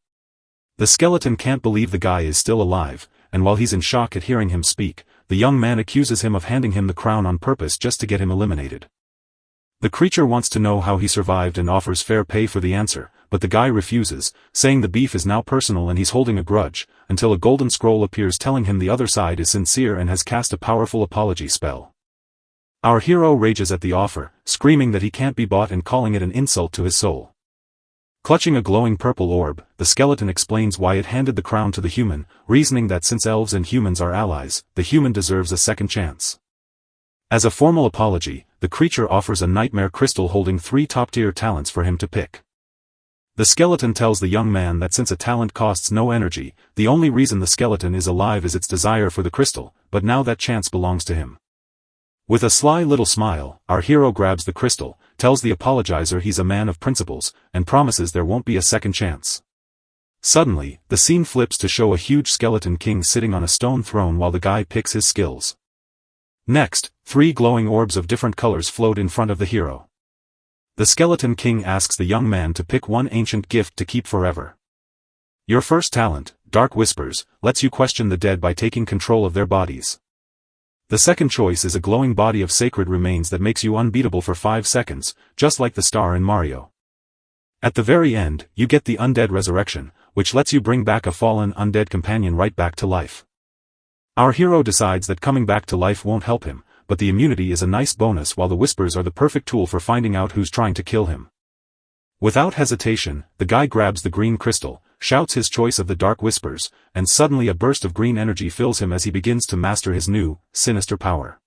The skeleton can't believe the guy is still alive, and while he's in shock at hearing him speak, the young man accuses him of handing him the crown on purpose just to get him eliminated. The creature wants to know how he survived and offers fair pay for the answer, but the guy refuses, saying the beef is now personal and he's holding a grudge, until a golden scroll appears telling him the other side is sincere and has cast a powerful apology spell. Our hero rages at the offer, screaming that he can't be bought and calling it an insult to his soul. Clutching a glowing purple orb, the skeleton explains why it handed the crown to the human, reasoning that since elves and humans are allies, the human deserves a second chance. As a formal apology, the creature offers a nightmare crystal holding 3 top-tier talents for him to pick. The skeleton tells the young man that since a talent costs no energy, the only reason the skeleton is alive is its desire for the crystal, but now that chance belongs to him. With a sly little smile, our hero grabs the crystal, tells the apologizer he's a man of principles, and promises there won't be a second chance. Suddenly, the scene flips to show a huge skeleton king sitting on a stone throne while the guy picks his skills. Next, 3 glowing orbs of different colors float in front of the hero. The skeleton king asks the young man to pick one ancient gift to keep forever. Your first talent, Dark Whispers, lets you question the dead by taking control of their bodies. The second choice is a glowing body of sacred remains that makes you unbeatable for 5 seconds, just like the star in Mario. At the very end, you get the Undead Resurrection, which lets you bring back a fallen undead companion right back to life. Our hero decides that coming back to life won't help him, but the immunity is a nice bonus while the whispers are the perfect tool for finding out who's trying to kill him. Without hesitation, the guy grabs the green crystal, shouts his choice of the Dark Whispers, and suddenly a burst of green energy fills him as he begins to master his new, sinister power.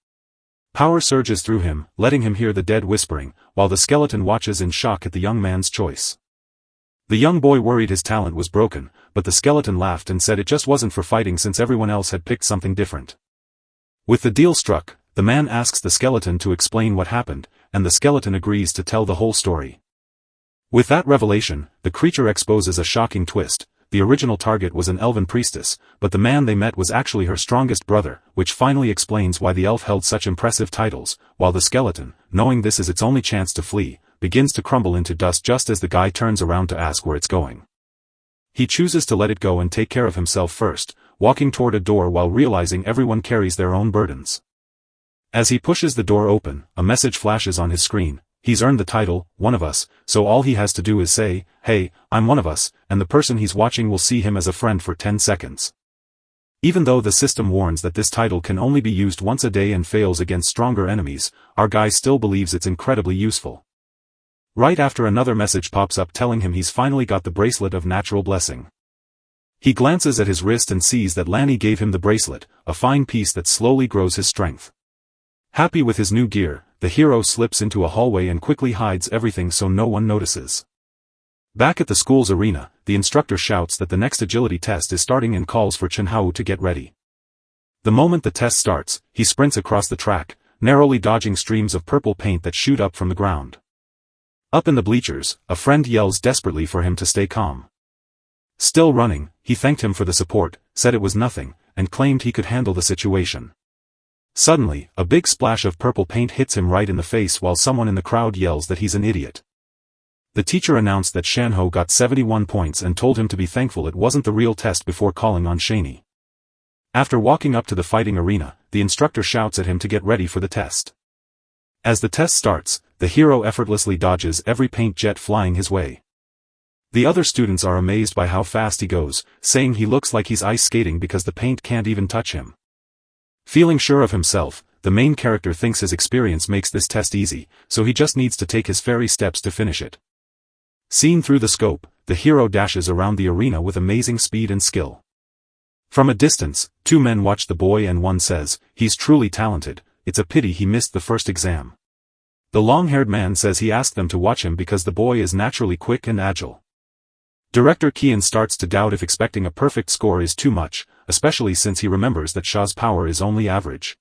Power surges through him, letting him hear the dead whispering, while the skeleton watches in shock at the young man's choice. The young boy worried his talent was broken, but the skeleton laughed and said it just wasn't for fighting since everyone else had picked something different. With the deal struck, the man asks the skeleton to explain what happened, and the skeleton agrees to tell the whole story. With that revelation, the creature exposes a shocking twist. The original target was an elven priestess, but the man they met was actually her strongest brother, which finally explains why the elf held such impressive titles, while the skeleton, knowing this is its only chance to flee, begins to crumble into dust just as the guy turns around to ask where it's going. He chooses to let it go and take care of himself first, walking toward a door while realizing everyone carries their own burdens. As he pushes the door open, a message flashes on his screen. He's earned the title, One of Us, so all he has to do is say, "Hey, I'm one of us," and the person he's watching will see him as a friend for 10 seconds. Even though the system warns that this title can only be used once a day and fails against stronger enemies, our guy still believes it's incredibly useful. Right after another message pops up telling him he's finally got the bracelet of natural blessing. He glances at his wrist and sees that Lanny gave him the bracelet, a fine piece that slowly grows his strength. Happy with his new gear, the hero slips into a hallway and quickly hides everything so no one notices. Back at the school's arena, the instructor shouts that the next agility test is starting and calls for Chenhao to get ready. The moment the test starts, he sprints across the track, narrowly dodging streams of purple paint that shoot up from the ground. Up in the bleachers, a friend yells desperately for him to stay calm. Still running, he thanked him for the support, said it was nothing, and claimed he could handle the situation. Suddenly, a big splash of purple paint hits him right in the face while someone in the crowd yells that he's an idiot. The teacher announced that Shanho got 71 points and told him to be thankful it wasn't the real test before calling on Shani. After walking up to the fighting arena, the instructor shouts at him to get ready for the test. As the test starts, the hero effortlessly dodges every paint jet flying his way. The other students are amazed by how fast he goes, saying he looks like he's ice skating because the paint can't even touch him. Feeling sure of himself, the main character thinks his experience makes this test easy, so he just needs to take his fairy steps to finish it. Seen through the scope, the hero dashes around the arena with amazing speed and skill. From a distance, two men watch the boy and one says, "He's truly talented, it's a pity he missed the first exam." The long-haired man says he asked them to watch him because the boy is naturally quick and agile. Director Kian starts to doubt if expecting a perfect score is too much, especially since he remembers that Sha's power is only average.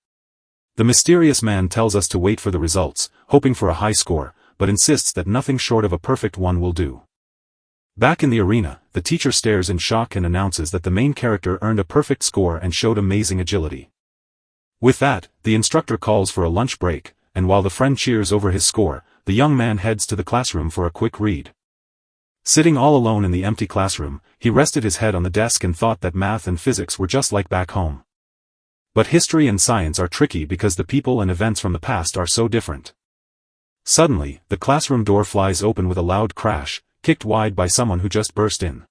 The mysterious man tells us to wait for the results, hoping for a high score, but insists that nothing short of a perfect one will do. Back in the arena, the teacher stares in shock and announces that the main character earned a perfect score and showed amazing agility. With that, the instructor calls for a lunch break, and while the friend cheers over his score, the young man heads to the classroom for a quick read. Sitting all alone in the empty classroom, he rested his head on the desk and thought that math and physics were just like back home. But history and science are tricky because the people and events from the past are so different. Suddenly, the classroom door flies open with a loud crash, kicked wide by someone who just burst in.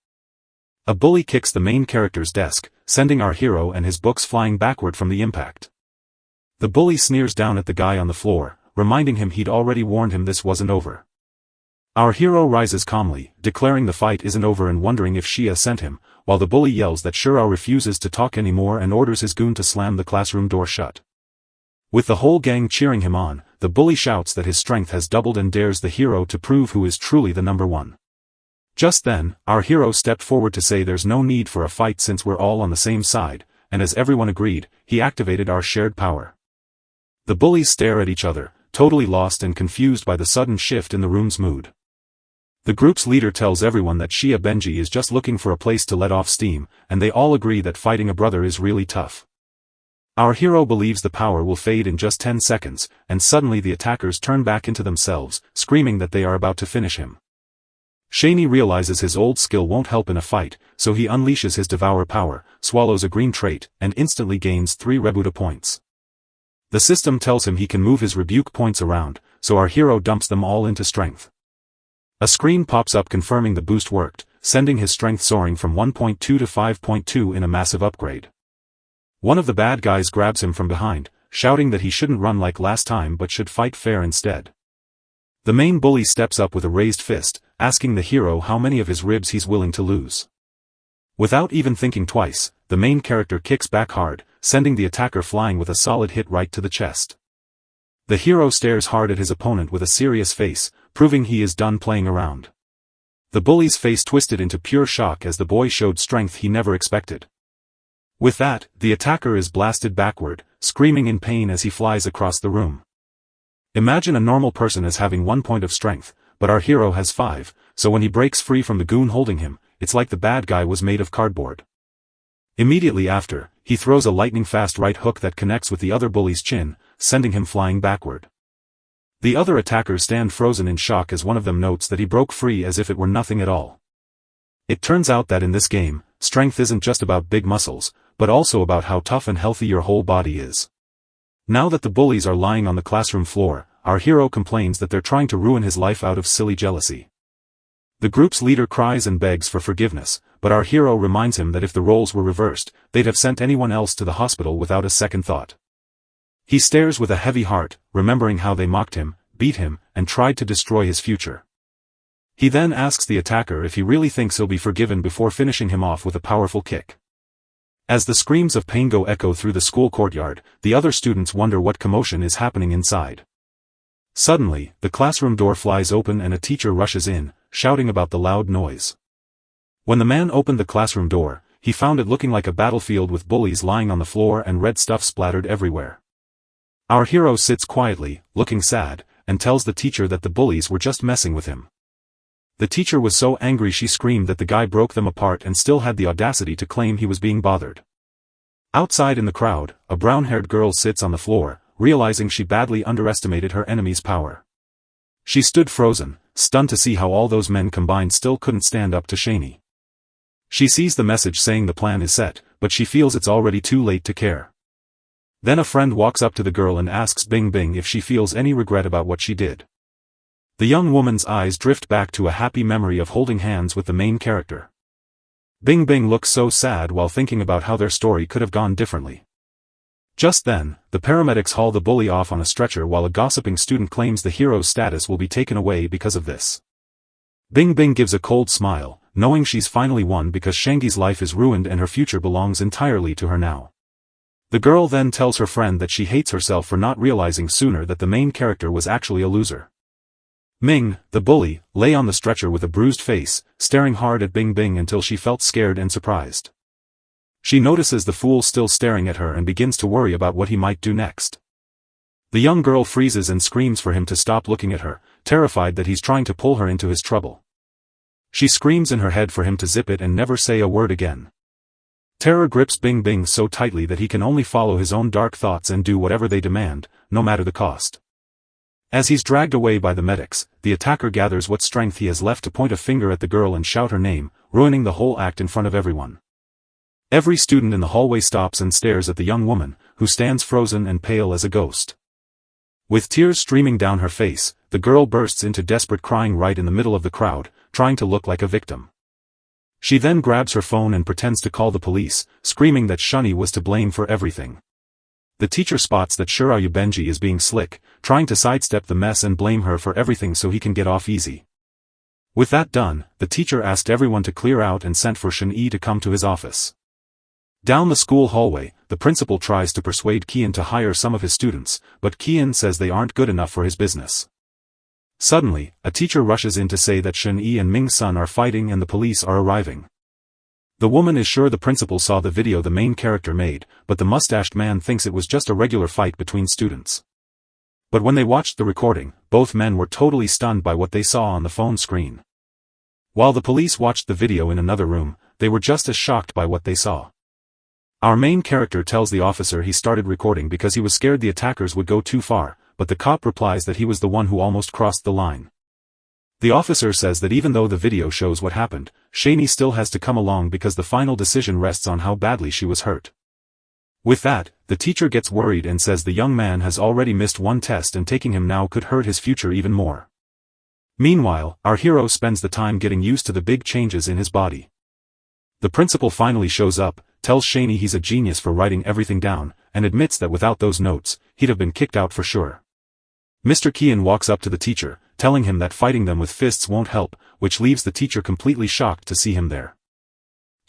A bully kicks the main character's desk, sending our hero and his books flying backward from the impact. The bully sneers down at the guy on the floor, reminding him he'd already warned him this wasn't over. Our hero rises calmly, declaring the fight isn't over and wondering if Shia sent him, while the bully yells that Shirao refuses to talk anymore and orders his goon to slam the classroom door shut. With the whole gang cheering him on, the bully shouts that his strength has doubled and dares the hero to prove who is truly the number one. Just then, our hero stepped forward to say there's no need for a fight since we're all on the same side, and as everyone agreed, he activated our shared power. The bullies stare at each other, totally lost and confused by the sudden shift in the room's mood. The group's leader tells everyone that Shia Benji is just looking for a place to let off steam, and they all agree that fighting a brother is really tough. Our hero believes the power will fade in just 10 seconds, and suddenly the attackers turn back into themselves, screaming that they are about to finish him. Shani realizes his old skill won't help in a fight, so he unleashes his devour power, swallows a green trait, and instantly gains 3 Rebuta points. The system tells him he can move his rebuke points around, so our hero dumps them all into strength. A screen pops up confirming the boost worked, sending his strength soaring from 1.2 to 5.2 in a massive upgrade. One of the bad guys grabs him from behind, shouting that he shouldn't run like last time but should fight fair instead. The main bully steps up with a raised fist, asking the hero how many of his ribs he's willing to lose. Without even thinking twice, the main character kicks back hard, sending the attacker flying with a solid hit right to the chest. The hero stares hard at his opponent with a serious face, proving he is done playing around. The bully's face twisted into pure shock as the boy showed strength he never expected. With that, the attacker is blasted backward, screaming in pain as he flies across the room. Imagine a normal person as having 1 point of strength, but our hero has 5, so when he breaks free from the goon holding him, it's like the bad guy was made of cardboard. Immediately after, he throws a lightning-fast right hook that connects with the other bully's chin, sending him flying backward. The other attackers stand frozen in shock as one of them notes that he broke free as if it were nothing at all. It turns out that in this game, strength isn't just about big muscles, but also about how tough and healthy your whole body is. Now that the bullies are lying on the classroom floor, our hero complains that they're trying to ruin his life out of silly jealousy. The group's leader cries and begs for forgiveness, but our hero reminds him that if the roles were reversed, they'd have sent anyone else to the hospital without a second thought. He stares with a heavy heart, remembering how they mocked him, beat him, and tried to destroy his future. He then asks the attacker if he really thinks he'll be forgiven before finishing him off with a powerful kick. As the screams of pain go echo through the school courtyard, the other students wonder what commotion is happening inside. Suddenly, the classroom door flies open and a teacher rushes in, shouting about the loud noise. When the man opened the classroom door, he found it looking like a battlefield with bullies lying on the floor and red stuff splattered everywhere. Our hero sits quietly, looking sad, and tells the teacher that the bullies were just messing with him. The teacher was so angry she screamed that the guy broke them apart and still had the audacity to claim he was being bothered. Outside in the crowd, a brown-haired girl sits on the floor, realizing she badly underestimated her enemy's power. She stood frozen, stunned to see how all those men combined still couldn't stand up to Shani. She sees the message saying the plan is set, but she feels it's already too late to care. Then a friend walks up to the girl and asks Bing Bing if she feels any regret about what she did. The young woman's eyes drift back to a happy memory of holding hands with the main character. Bing Bing looks so sad while thinking about how their story could have gone differently. Just then, the paramedics haul the bully off on a stretcher while a gossiping student claims the hero's status will be taken away because of this. Bing Bing gives a cold smile, knowing she's finally won because Shangi's life is ruined and her future belongs entirely to her now. The girl then tells her friend that she hates herself for not realizing sooner that the main character was actually a loser. Ming, the bully, lay on the stretcher with a bruised face, staring hard at Bing Bing until she felt scared and surprised. She notices the fool still staring at her and begins to worry about what he might do next. The young girl freezes and screams for him to stop looking at her, terrified that he's trying to pull her into his trouble. She screams in her head for him to zip it and never say a word again. Terror grips Bing Bing so tightly that he can only follow his own dark thoughts and do whatever they demand, no matter the cost. As he's dragged away by the medics, the attacker gathers what strength he has left to point a finger at the girl and shout her name, ruining the whole act in front of everyone. Every student in the hallway stops and stares at the young woman, who stands frozen and pale as a ghost. With tears streaming down her face, the girl bursts into desperate crying right in the middle of the crowd, trying to look like a victim. She then grabs her phone and pretends to call the police, screaming that Shani was to blame for everything. The teacher spots that Shiryu Benji is being slick, trying to sidestep the mess and blame her for everything so he can get off easy. With that done, the teacher asked everyone to clear out and sent for Shin-Yi to come to his office. Down the school hallway, the principal tries to persuade Kian to hire some of his students, but Kian says they aren't good enough for his business. Suddenly, a teacher rushes in to say that Shin-Yi and Ming-sun are fighting and the police are arriving. The woman is sure the principal saw the video the main character made, but the mustached man thinks it was just a regular fight between students. But when they watched the recording, both men were totally stunned by what they saw on the phone screen. While the police watched the video in another room, they were just as shocked by what they saw. Our main character tells the officer he started recording because he was scared the attackers would go too far, but the cop replies that he was the one who almost crossed the line. The officer says that even though the video shows what happened, Shani still has to come along because the final decision rests on how badly she was hurt. With that, the teacher gets worried and says the young man has already missed one test and taking him now could hurt his future even more. Meanwhile, our hero spends the time getting used to the big changes in his body. The principal finally shows up, tells Shani he's a genius for writing everything down, and admits that without those notes, he'd have been kicked out for sure. Mr. Kian walks up to the teacher, telling him that fighting them with fists won't help, which leaves the teacher completely shocked to see him there.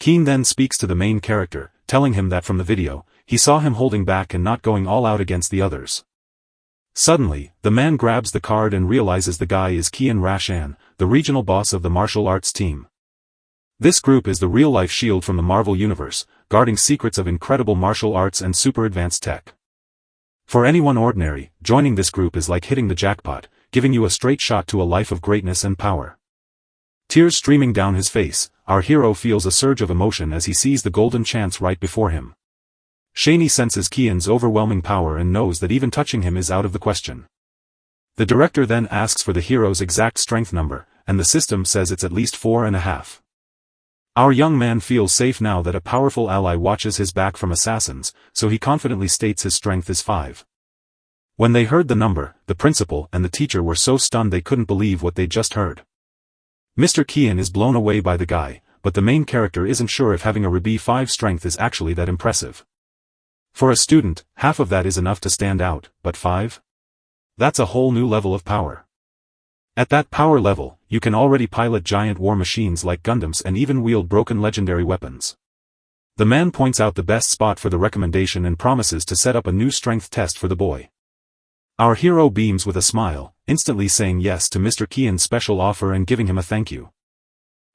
Kian then speaks to the main character, telling him that from the video, he saw him holding back and not going all out against the others. Suddenly, the man grabs the card and realizes the guy is Kian Rashan, the regional boss of the martial arts team. This group is the real-life SHIELD from the Marvel Universe, guarding secrets of incredible martial arts and super-advanced tech. For anyone ordinary, joining this group is like hitting the jackpot, giving you a straight shot to a life of greatness and power. Tears streaming down his face, our hero feels a surge of emotion as he sees the golden chance right before him. Shani senses Kian's overwhelming power and knows that even touching him is out of the question. The director then asks for the hero's exact strength number, and the system says it's at least 4.5. Our young man feels safe now that a powerful ally watches his back from assassins, so he confidently states his strength is 5. When they heard the number, the principal and the teacher were so stunned they couldn't believe what they'd just heard. Mr. Kian is blown away by the guy, but the main character isn't sure if having a Ruby 5 strength is actually that impressive. For a student, half of that is enough to stand out, but 5? That's a whole new level of power. At that power level, you can already pilot giant war machines like Gundams and even wield broken legendary weapons. The man points out the best spot for the recommendation and promises to set up a new strength test for the boy. Our hero beams with a smile, instantly saying yes to Mr. Kian's special offer and giving him a thank you.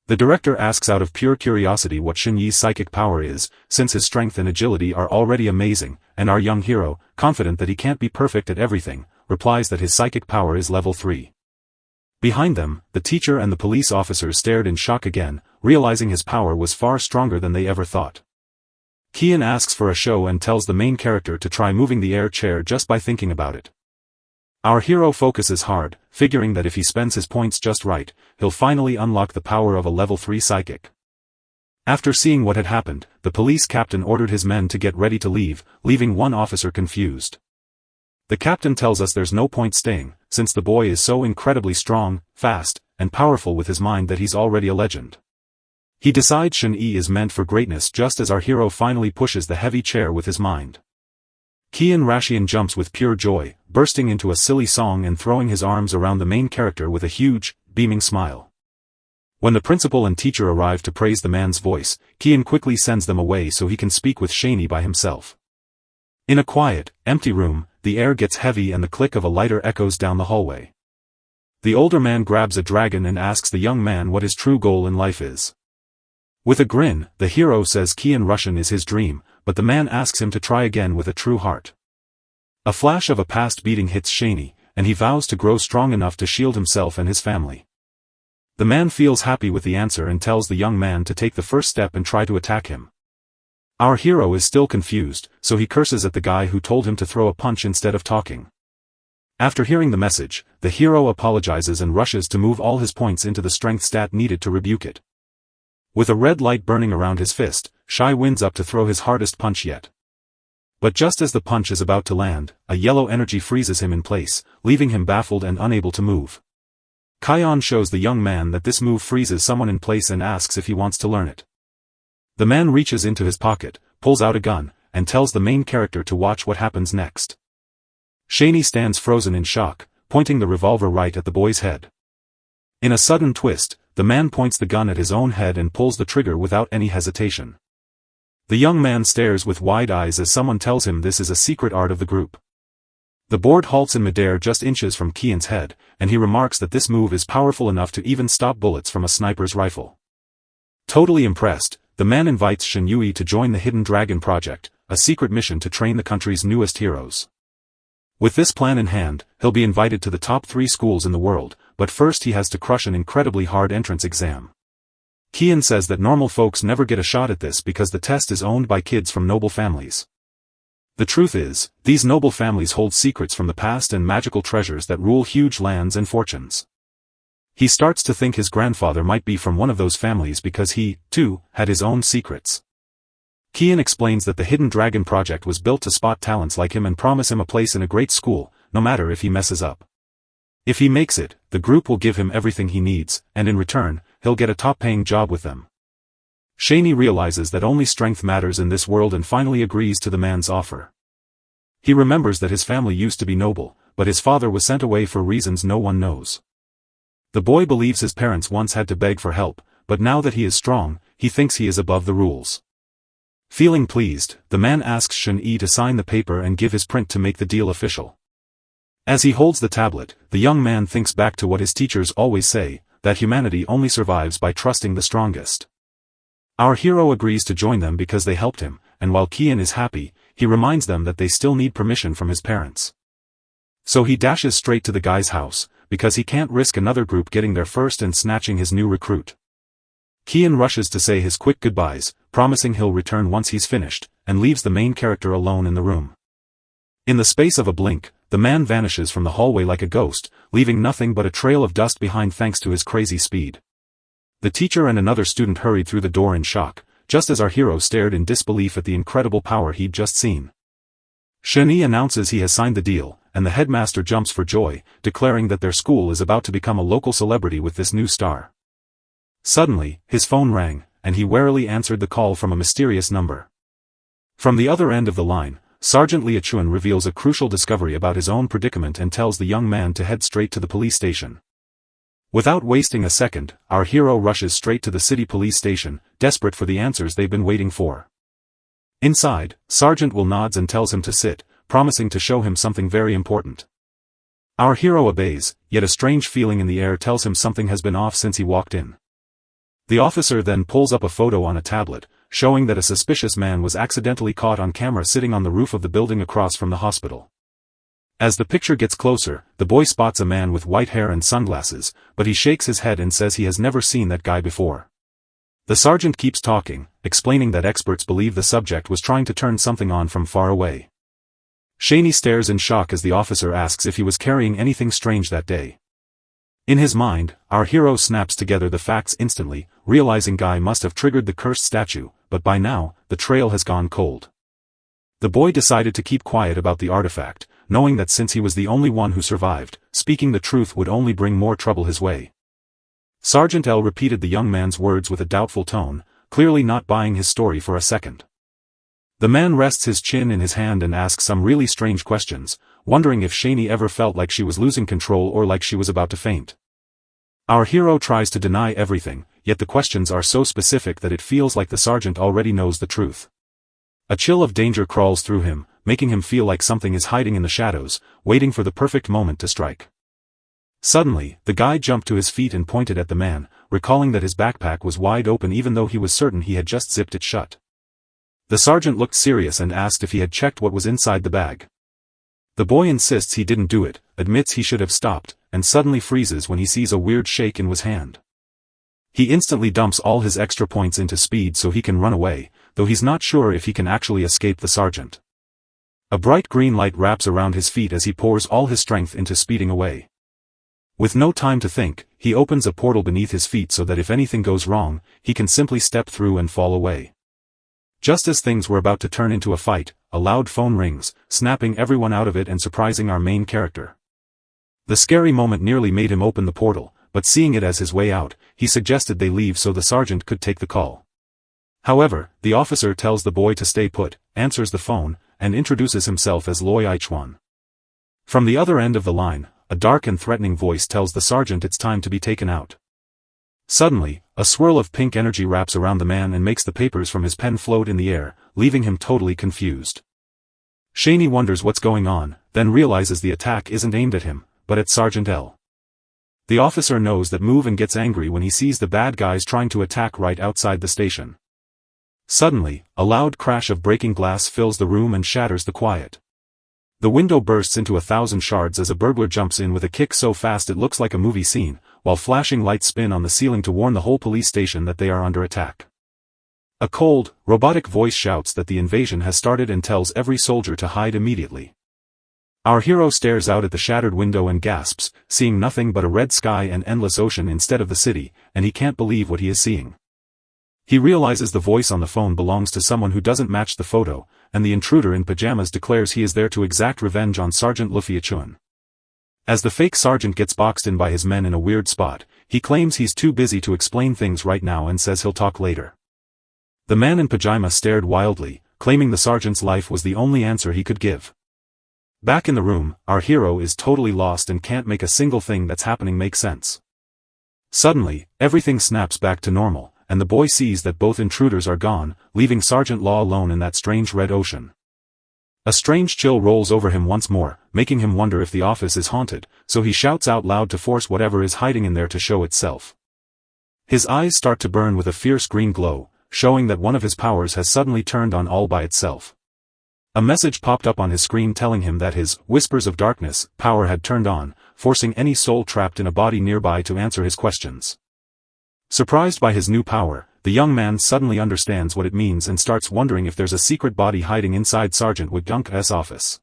The director asks out of pure curiosity what Shin Yi's psychic power is, since his strength and agility are already amazing, and our young hero, confident that he can't be perfect at everything, replies that his psychic power is level 3. Behind them, the teacher and the police officers stared in shock again, realizing his power was far stronger than they ever thought. Kian asks for a show and tells the main character to try moving the air chair just by thinking about it. Our hero focuses hard, figuring that if he spends his points just right, he'll finally unlock the power of a level 3 psychic. After seeing what had happened, the police captain ordered his men to get ready to leave, leaving one officer confused. The captain tells us there's no point staying, since the boy is so incredibly strong, fast, and powerful with his mind that he's already a legend. He decides Shin Yi is meant for greatness just as our hero finally pushes the heavy chair with his mind. Kian Rashian jumps with pure joy, bursting into a silly song and throwing his arms around the main character with a huge, beaming smile. When the principal and teacher arrive to praise the man's voice, Kian quickly sends them away so he can speak with Shin Yi by himself. In a quiet, empty room, the air gets heavy and the click of a lighter echoes down the hallway. The older man grabs a dragon and asks the young man what his true goal in life is. With a grin, the hero says Kian Russian is his dream, but the man asks him to try again with a true heart. A flash of a past beating hits Shin Yi, and he vows to grow strong enough to shield himself and his family. The man feels happy with the answer and tells the young man to take the first step and try to attack him. Our hero is still confused, so he curses at the guy who told him to throw a punch instead of talking. After hearing the message, the hero apologizes and rushes to move all his points into the strength stat needed to rebuke it. With a red light burning around his fist, Shai winds up to throw his hardest punch yet. But just as the punch is about to land, a yellow energy freezes him in place, leaving him baffled and unable to move. Kian shows the young man that this move freezes someone in place and asks if he wants to learn it. The man reaches into his pocket, pulls out a gun, and tells the main character to watch what happens next. Shin Yi stands frozen in shock, pointing the revolver right at the boy's head. In a sudden twist, the man points the gun at his own head and pulls the trigger without any hesitation. The young man stares with wide eyes as someone tells him this is a secret art of the group. The board halts in midair just inches from Kian's head, and he remarks that this move is powerful enough to even stop bullets from a sniper's rifle. Totally impressed, the man invites Shin Yi to join the Hidden Dragon Project, a secret mission to train the country's newest heroes. With this plan in hand, he'll be invited to the top 3 schools in the world, but first he has to crush an incredibly hard entrance exam. Kian says that normal folks never get a shot at this because the test is owned by kids from noble families. The truth is, these noble families hold secrets from the past and magical treasures that rule huge lands and fortunes. He starts to think his grandfather might be from one of those families because he, too, had his own secrets. Kian explains that the Hidden Dragon Project was built to spot talents like him and promise him a place in a great school, no matter if he messes up. If he makes it, the group will give him everything he needs, and in return, he'll get a top-paying job with them. Shin Yi realizes that only strength matters in this world and finally agrees to the man's offer. He remembers that his family used to be noble, but his father was sent away for reasons no one knows. The boy believes his parents once had to beg for help, but now that he is strong, he thinks he is above the rules. Feeling pleased, the man asks Shin Yi to sign the paper and give his print to make the deal official. As he holds the tablet, the young man thinks back to what his teachers always say, that humanity only survives by trusting the strongest. Our hero agrees to join them because they helped him, and while Kian is happy, he reminds them that they still need permission from his parents. So he dashes straight to the guy's house, because he can't risk another group getting there first and snatching his new recruit. Kian rushes to say his quick goodbyes, promising he'll return once he's finished, and leaves the main character alone in the room. In the space of a blink, the man vanishes from the hallway like a ghost, leaving nothing but a trail of dust behind thanks to his crazy speed. The teacher and another student hurried through the door in shock, just as our hero stared in disbelief at the incredible power he'd just seen. Shin Yi announces he has signed the deal, and the headmaster jumps for joy, declaring that their school is about to become a local celebrity with this new star. Suddenly, his phone rang, and he warily answered the call from a mysterious number. From the other end of the line, Sergeant Liachuan reveals a crucial discovery about his own predicament and tells the young man to head straight to the police station. Without wasting a second, our hero rushes straight to the city police station, desperate for the answers they've been waiting for. Inside, Sergeant Will nods and tells him to sit, promising to show him something very important. Our hero obeys, yet a strange feeling in the air tells him something has been off since he walked in. The officer then pulls up a photo on a tablet, showing that a suspicious man was accidentally caught on camera sitting on the roof of the building across from the hospital. As the picture gets closer, the boy spots a man with white hair and sunglasses, but he shakes his head and says he has never seen that guy before. The sergeant keeps talking, explaining that experts believe the subject was trying to turn something on from far away. Shaney stares in shock as the officer asks if he was carrying anything strange that day. In his mind, our hero snaps together the facts instantly, realizing Guy must have triggered the cursed statue, but by now, the trail has gone cold. The boy decided to keep quiet about the artifact, knowing that since he was the only one who survived, speaking the truth would only bring more trouble his way. Sergeant L repeated the young man's words with a doubtful tone, clearly not buying his story for a second. The man rests his chin in his hand and asks some really strange questions, wondering if Shaney ever felt like she was losing control or like she was about to faint. Our hero tries to deny everything, yet the questions are so specific that it feels like the sergeant already knows the truth. A chill of danger crawls through him, making him feel like something is hiding in the shadows, waiting for the perfect moment to strike. Suddenly, the guy jumped to his feet and pointed at the man, recalling that his backpack was wide open even though he was certain he had just zipped it shut. The sergeant looked serious and asked if he had checked what was inside the bag. The boy insists he didn't do it, admits he should have stopped, and suddenly freezes when he sees a weird shake in his hand. He instantly dumps all his extra points into speed so he can run away, though he's not sure if he can actually escape the sergeant. A bright green light wraps around his feet as he pours all his strength into speeding away. With no time to think, he opens a portal beneath his feet so that if anything goes wrong, he can simply step through and fall away. Just as things were about to turn into a fight, a loud phone rings, snapping everyone out of it and surprising our main character. The scary moment nearly made him open the portal, but seeing it as his way out, he suggested they leave so the sergeant could take the call. However, the officer tells the boy to stay put, answers the phone, and introduces himself as Loy Ichwan. From the other end of the line, a dark and threatening voice tells the sergeant it's time to be taken out. Suddenly, a swirl of pink energy wraps around the man and makes the papers from his pen float in the air, leaving him totally confused. Shaney wonders what's going on, then realizes the attack isn't aimed at him, but at Sergeant L. The officer knows that move and gets angry when he sees the bad guys trying to attack right outside the station. Suddenly, a loud crash of breaking glass fills the room and shatters the quiet. The window bursts into 1,000 shards as a burglar jumps in with a kick so fast it looks like a movie scene, while flashing lights spin on the ceiling to warn the whole police station that they are under attack. A cold, robotic voice shouts that the invasion has started and tells every soldier to hide immediately. Our hero stares out at the shattered window and gasps, seeing nothing but a red sky and endless ocean instead of the city, and he can't believe what he is seeing. He realizes the voice on the phone belongs to someone who doesn't match the photo, and the intruder in pajamas declares he is there to exact revenge on Sergeant Luffy Chun. As the fake sergeant gets boxed in by his men in a weird spot, he claims he's too busy to explain things right now and says he'll talk later. The man in pajama stared wildly, claiming the sergeant's life was the only answer he could give. Back in the room, our hero is totally lost and can't make a single thing that's happening make sense. Suddenly, everything snaps back to normal, and the boy sees that both intruders are gone, leaving Sergeant Law alone in that strange red ocean. A strange chill rolls over him once more, making him wonder if the office is haunted, so he shouts out loud to force whatever is hiding in there to show itself. His eyes start to burn with a fierce green glow, showing that one of his powers has suddenly turned on all by itself. A message popped up on his screen telling him that his Whispers of Darkness power had turned on, forcing any soul trapped in a body nearby to answer his questions. Surprised by his new power, the young man suddenly understands what it means and starts wondering if there's a secret body hiding inside Sergeant Wigdunk's office.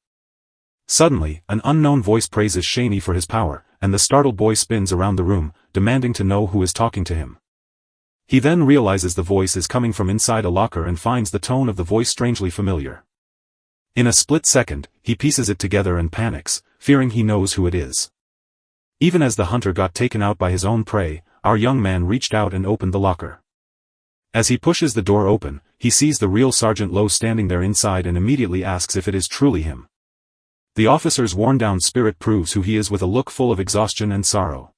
Suddenly, an unknown voice praises Shaney for his power, and the startled boy spins around the room, demanding to know who is talking to him. He then realizes the voice is coming from inside a locker and finds the tone of the voice strangely familiar. In a split second, he pieces it together and panics, fearing he knows who it is. Even as the hunter got taken out by his own prey, our young man reached out and opened the locker. As he pushes the door open, he sees the real Sergeant Lowe standing there inside and immediately asks if it is truly him. The officer's worn-down spirit proves who he is with a look full of exhaustion and sorrow.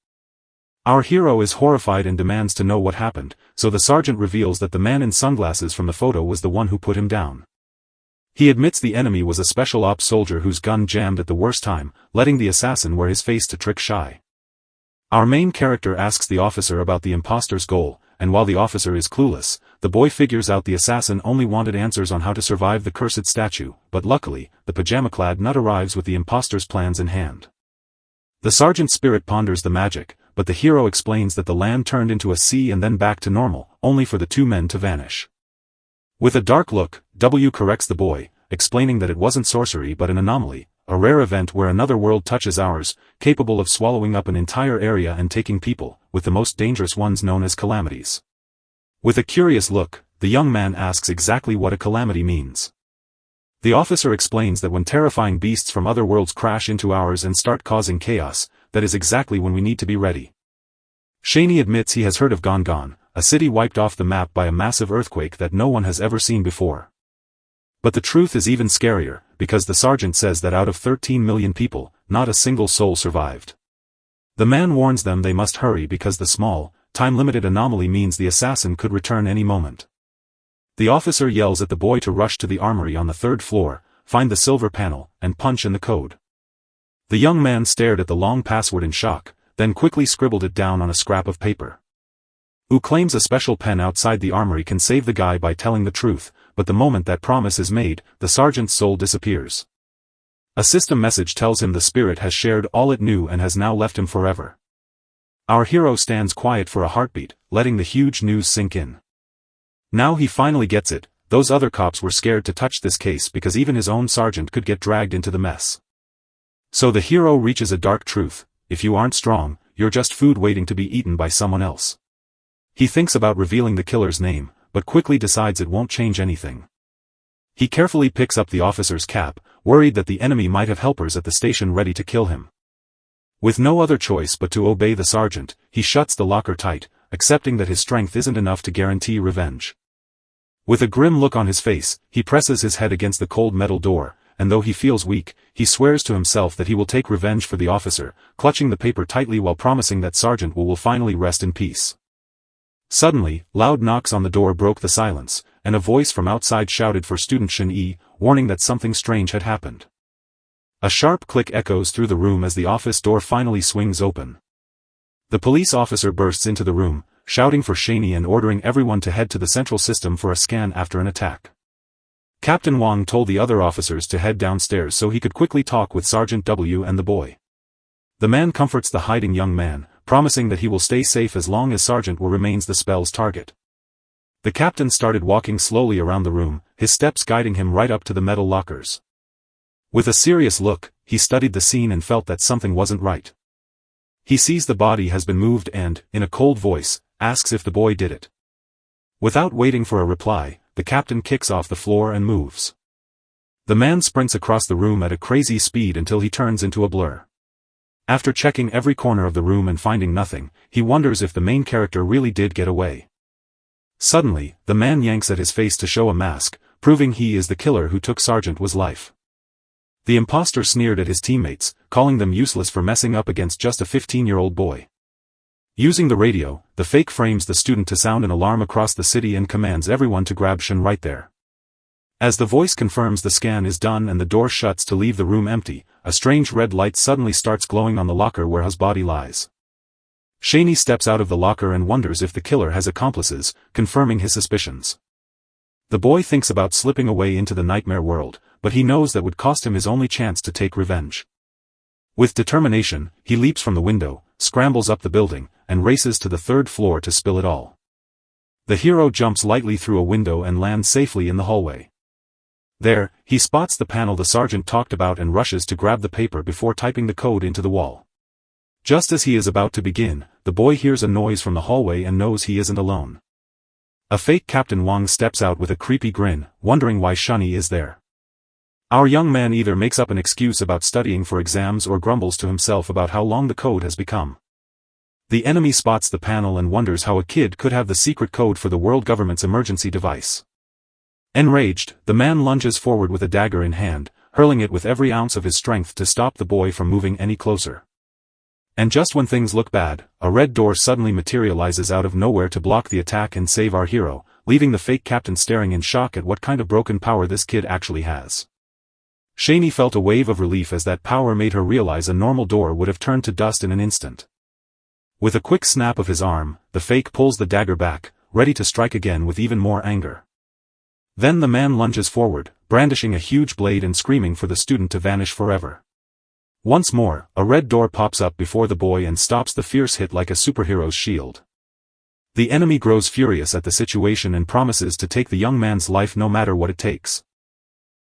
Our hero is horrified and demands to know what happened, so the sergeant reveals that the man in sunglasses from the photo was the one who put him down. He admits the enemy was a special ops soldier whose gun jammed at the worst time, letting the assassin wear his face to trick Shy. Our main character asks the officer about the imposter's goal, and while the officer is clueless, the boy figures out the assassin only wanted answers on how to survive the cursed statue, but luckily, the pajama-clad nut arrives with the imposter's plans in hand. The sergeant's spirit ponders the magic, but the hero explains that the land turned into a sea and then back to normal, only for the two men to vanish. With a dark look, W corrects the boy, explaining that it wasn't sorcery but an anomaly, a rare event where another world touches ours, capable of swallowing up an entire area and taking people, with the most dangerous ones known as calamities. With a curious look, the young man asks exactly what a calamity means. The officer explains that when terrifying beasts from other worlds crash into ours and start causing chaos, that is exactly when we need to be ready. Shaney admits he has heard of Gongon, a city wiped off the map by a massive earthquake that no one has ever seen before. But the truth is even scarier, because the sergeant says that out of 13 million people, not a single soul survived. The man warns them they must hurry because the small, time-limited anomaly means the assassin could return any moment. The officer yells at the boy to rush to the armory on the 3rd floor, find the silver panel, and punch in the code. The young man stared at the long password in shock, then quickly scribbled it down on a scrap of paper. Who claims a special pen outside the armory can save the guy by telling the truth, but the moment that promise is made, the sergeant's soul disappears. A system message tells him the spirit has shared all it knew and has now left him forever. Our hero stands quiet for a heartbeat, letting the huge news sink in. Now he finally gets it, those other cops were scared to touch this case because even his own sergeant could get dragged into the mess. So the hero reaches a dark truth: if you aren't strong, you're just food waiting to be eaten by someone else. He thinks about revealing the killer's name, but quickly decides it won't change anything. He carefully picks up the officer's cap, worried that the enemy might have helpers at the station ready to kill him. With no other choice but to obey the sergeant, he shuts the locker tight, accepting that his strength isn't enough to guarantee revenge. With a grim look on his face, he presses his head against the cold metal door, and though he feels weak, he swears to himself that he will take revenge for the officer, clutching the paper tightly while promising that Sergeant will finally rest in peace. Suddenly, loud knocks on the door broke the silence, and a voice from outside shouted for student Shin-E, warning that something strange had happened. A sharp click echoes through the room as the office door finally swings open. The police officer bursts into the room, shouting for Shaney and ordering everyone to head to the central system for a scan after an attack. Captain Wang told the other officers to head downstairs so he could quickly talk with Sergeant W and the boy. The man comforts the hiding young man, promising that he will stay safe as long as Sergeant Wu remains the spell's target. The captain started walking slowly around the room, his steps guiding him right up to the metal lockers. With a serious look, he studied the scene and felt that something wasn't right. He sees the body has been moved and, in a cold voice, asks if the boy did it. Without waiting for a reply, the captain kicks off the floor and moves. The man sprints across the room at a crazy speed until he turns into a blur. After checking every corner of the room and finding nothing, he wonders if the main character really did get away. Suddenly, the man yanks at his face to show a mask, proving he is the killer who took Sergeant Wu's life. The imposter sneered at his teammates, calling them useless for messing up against just a 15-year-old boy. Using the radio, the fake frames the student to sound an alarm across the city and commands everyone to grab Shin right there. As the voice confirms the scan is done and the door shuts to leave the room empty, a strange red light suddenly starts glowing on the locker where his body lies. Shaney steps out of the locker and wonders if the killer has accomplices, confirming his suspicions. The boy thinks about slipping away into the nightmare world, but he knows that would cost him his only chance to take revenge. With determination, he leaps from the window, scrambles up the building, and races to the 3rd floor to spill it all. The hero jumps lightly through a window and lands safely in the hallway. There, he spots the panel the sergeant talked about and rushes to grab the paper before typing the code into the wall. Just as he is about to begin, the boy hears a noise from the hallway and knows he isn't alone. A fake Captain Wang steps out with a creepy grin, wondering why Shunny is there. Our young man either makes up an excuse about studying for exams or grumbles to himself about how long the code has become. The enemy spots the panel and wonders how a kid could have the secret code for the world government's emergency device. Enraged, the man lunges forward with a dagger in hand, hurling it with every ounce of his strength to stop the boy from moving any closer. And just when things look bad, a red door suddenly materializes out of nowhere to block the attack and save our hero, leaving the fake captain staring in shock at what kind of broken power this kid actually has. Shani felt a wave of relief as that power made her realize a normal door would have turned to dust in an instant. With a quick snap of his arm, the fake pulls the dagger back, ready to strike again with even more anger. Then the man lunges forward, brandishing a huge blade and screaming for the student to vanish forever. Once more, a red door pops up before the boy and stops the fierce hit like a superhero's shield. The enemy grows furious at the situation and promises to take the young man's life no matter what it takes.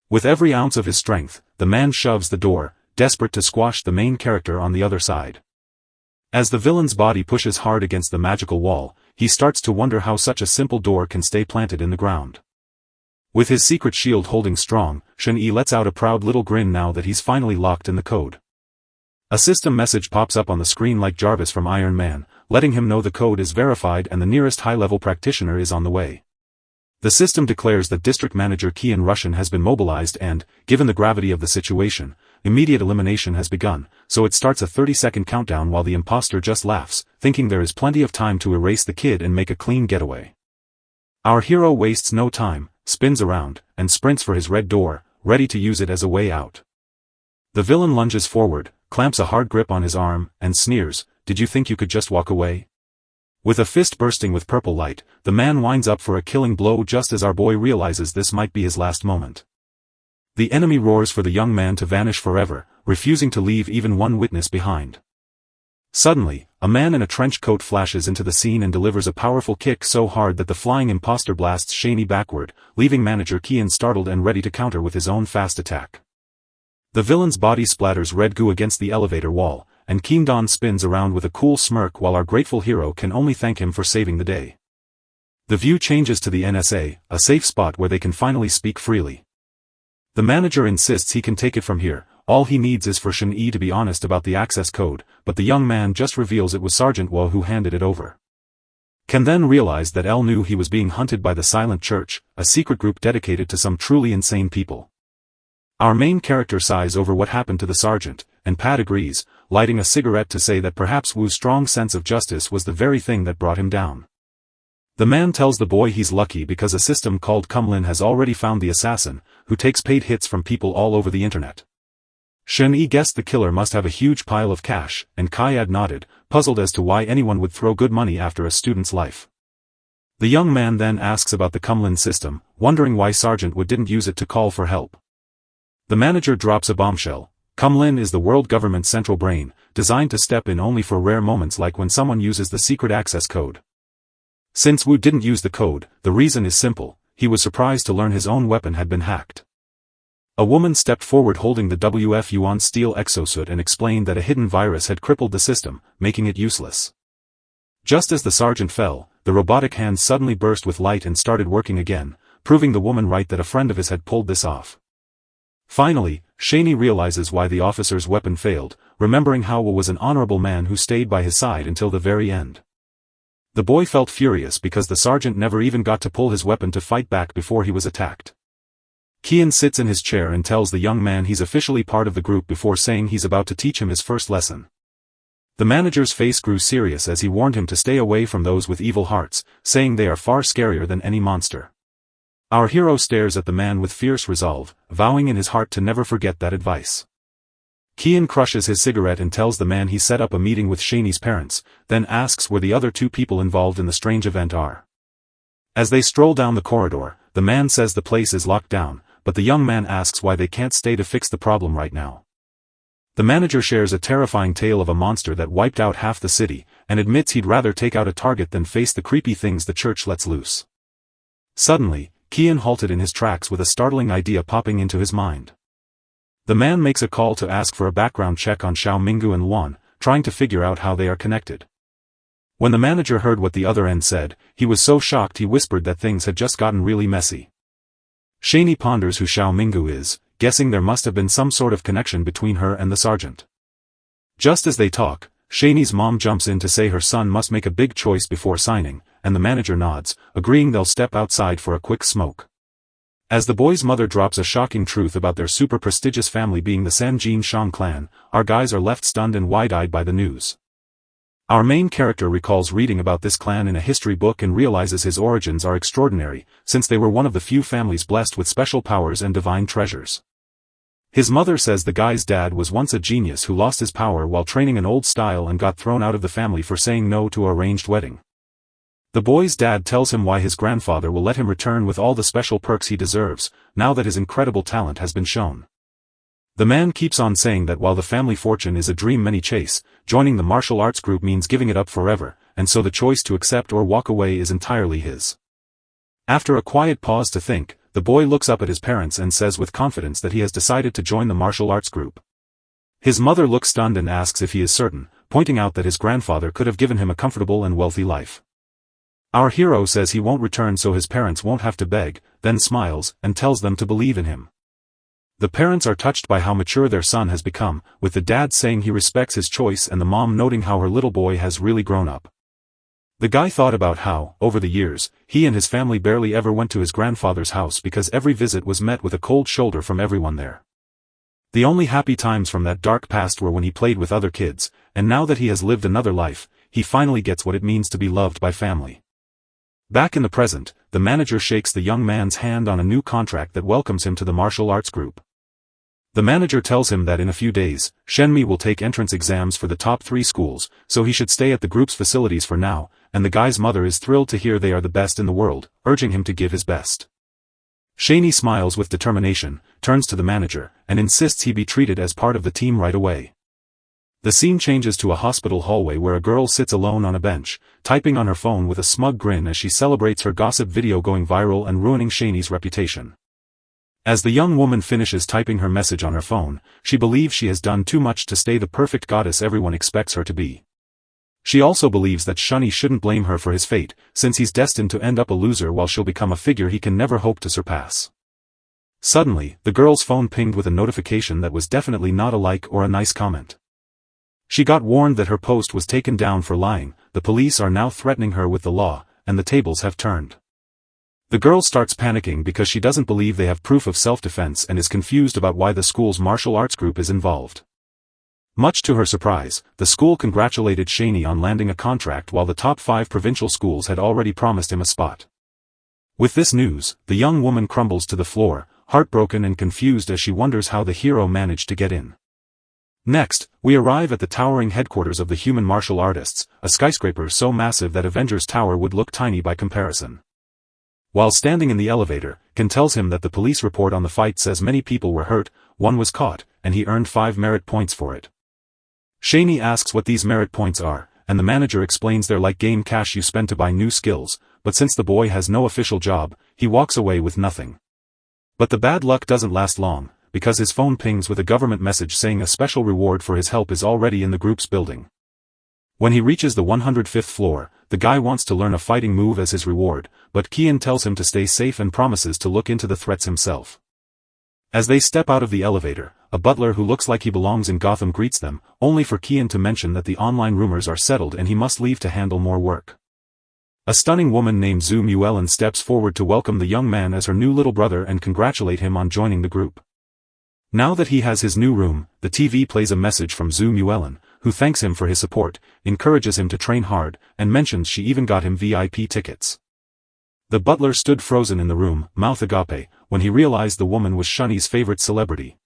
With every ounce of his strength, the man shoves the door, desperate to squash the main character on the other side. As the villain's body pushes hard against the magical wall, he starts to wonder how such a simple door can stay planted in the ground. With his secret shield holding strong, Shun-Yi lets out a proud little grin now that he's finally locked in the code. A system message pops up on the screen like Jarvis from Iron Man, letting him know the code is verified and the nearest high-level practitioner is on the way. The system declares that District Manager Kian Russian has been mobilized and, given the gravity of the situation, immediate elimination has begun, so it starts a 30-second countdown while the imposter just laughs, thinking there is plenty of time to erase the kid and make a clean getaway. Our hero wastes no time, spins around, and sprints for his red door, ready to use it as a way out. The villain lunges forward, clamps a hard grip on his arm, and sneers, "Did you think you could just walk away?" With a fist bursting with purple light, the man winds up for a killing blow just as our boy realizes this might be his last moment. The enemy roars for the young man to vanish forever, refusing to leave even one witness behind. Suddenly, a man in a trench coat flashes into the scene and delivers a powerful kick so hard that the flying imposter blasts Shani backward, leaving Manager Kian startled and ready to counter with his own fast attack. The villain's body splatters red goo against the elevator wall, and Kim-don spins around with a cool smirk while our grateful hero can only thank him for saving the day. The view changes to the NSA, a safe spot where they can finally speak freely. The manager insists he can take it from here, all he needs is for Shun-Yi to be honest about the access code, but the young man just reveals it was Sergeant Wo who handed it over. Can then realize that L knew he was being hunted by the Silent Church, a secret group dedicated to some truly insane people. Our main character sighs over what happened to the sergeant, and Pat agrees, lighting a cigarette to say that perhaps Wu's strong sense of justice was the very thing that brought him down. The man tells the boy he's lucky because a system called Kumlin has already found the assassin, who takes paid hits from people all over the internet. Shun-Yi guessed the killer must have a huge pile of cash, and Kayad nodded, puzzled as to why anyone would throw good money after a student's life. The young man then asks about the Kumlin system, wondering why Sergeant Wood didn't use it to call for help. The manager drops a bombshell. Kumlin is the world government's central brain, designed to step in only for rare moments like when someone uses the secret access code. Since Wu didn't use the code, the reason is simple: he was surprised to learn his own weapon had been hacked. A woman stepped forward holding the WF Yuan steel exosuit and explained that a hidden virus had crippled the system, making it useless. Just as the sergeant fell, the robotic hands suddenly burst with light and started working again, proving the woman right that a friend of his had pulled this off. Finally, Shani realizes why the officer's weapon failed, remembering how Wu was an honorable man who stayed by his side until the very end. The boy felt furious because the sergeant never even got to pull his weapon to fight back before he was attacked. Kian sits in his chair and tells the young man he's officially part of the group before saying he's about to teach him his first lesson. The manager's face grew serious as he warned him to stay away from those with evil hearts, saying they are far scarier than any monster. Our hero stares at the man with fierce resolve, vowing in his heart to never forget that advice. Kian crushes his cigarette and tells the man he set up a meeting with Shani's parents, then asks where the other two people involved in the strange event are. As they stroll down the corridor, the man says the place is locked down, but the young man asks why they can't stay to fix the problem right now. The manager shares a terrifying tale of a monster that wiped out half the city, and admits he'd rather take out a target than face the creepy things the church lets loose. Suddenly, Kian halted in his tracks with a startling idea popping into his mind. The man makes a call to ask for a background check on Xiao Minggu and Luan, trying to figure out how they are connected. When the manager heard what the other end said, he was so shocked he whispered that things had just gotten really messy. Shani ponders who Xiao Minggu is, guessing there must have been some sort of connection between her and the sergeant. Just as they talk, Shani's mom jumps in to say her son must make a big choice before signing, and the manager nods, agreeing they'll step outside for a quick smoke. As the boy's mother drops a shocking truth about their super prestigious family being the Sanjin Shang clan, our guys are left stunned and wide-eyed by the news. Our main character recalls reading about this clan in a history book and realizes his origins are extraordinary, since they were one of the few families blessed with special powers and divine treasures. His mother says the guy's dad was once a genius who lost his power while training an old style and got thrown out of the family for saying no to a arranged wedding. The boy's dad tells him why his grandfather will let him return with all the special perks he deserves, now that his incredible talent has been shown. The man keeps on saying that while the family fortune is a dream many chase, joining the martial arts group means giving it up forever, and so the choice to accept or walk away is entirely his. After a quiet pause to think, the boy looks up at his parents and says with confidence that he has decided to join the martial arts group. His mother looks stunned and asks if he is certain, pointing out that his grandfather could have given him a comfortable and wealthy life. Our hero says he won't return so his parents won't have to beg, then smiles, and tells them to believe in him. The parents are touched by how mature their son has become, with the dad saying he respects his choice and the mom noting how her little boy has really grown up. The guy thought about how, over the years, he and his family barely ever went to his grandfather's house because every visit was met with a cold shoulder from everyone there. The only happy times from that dark past were when he played with other kids, and now that he has lived another life, he finally gets what it means to be loved by family. Back in the present, the manager shakes the young man's hand on a new contract that welcomes him to the martial arts group. The manager tells him that in a few days, Shenmi will take entrance exams for the top 3 schools, so he should stay at the group's facilities for now, and the guy's mother is thrilled to hear they are the best in the world, urging him to give his best. Shaney smiles with determination, turns to the manager, and insists he be treated as part of the team right away. The scene changes to a hospital hallway where a girl sits alone on a bench, typing on her phone with a smug grin as she celebrates her gossip video going viral and ruining Shaney's reputation. As the young woman finishes typing her message on her phone, she believes she has done too much to stay the perfect goddess everyone expects her to be. She also believes that Shunny shouldn't blame her for his fate, since he's destined to end up a loser while she'll become a figure he can never hope to surpass. Suddenly, the girl's phone pinged with a notification that was definitely not a like or a nice comment. She got warned that her post was taken down for lying, the police are now threatening her with the law, and the tables have turned. The girl starts panicking because she doesn't believe they have proof of self-defense and is confused about why the school's martial arts group is involved. Much to her surprise, the school congratulated Shaney on landing a contract while the top 5 provincial schools had already promised him a spot. With this news, the young woman crumbles to the floor, heartbroken and confused as she wonders how the hero managed to get in. Next, we arrive at the towering headquarters of the human martial artists, a skyscraper so massive that Avengers Tower would look tiny by comparison. While standing in the elevator, Ken tells him that the police report on the fight says many people were hurt, 1 was caught, and he earned 5 merit points for it. Shaney asks what these merit points are, and the manager explains they're like game cash you spend to buy new skills, but since the boy has no official job, he walks away with nothing. But the bad luck doesn't last long, because his phone pings with a government message saying a special reward for his help is already in the group's building. When he reaches the 105th floor, the guy wants to learn a fighting move as his reward, but Kian tells him to stay safe and promises to look into the threats himself. As they step out of the elevator, a butler who looks like he belongs in Gotham greets them, only for Kian to mention that the online rumors are settled and he must leave to handle more work. A stunning woman named Zhu Muellen steps forward to welcome the young man as her new little brother and congratulate him on joining the group. Now that he has his new room, the TV plays a message from Zhu Muellen, who thanks him for his support, encourages him to train hard, and mentions she even got him VIP tickets. The butler stood frozen in the room, mouth agape, when he realized the woman was Shunny's favorite celebrity.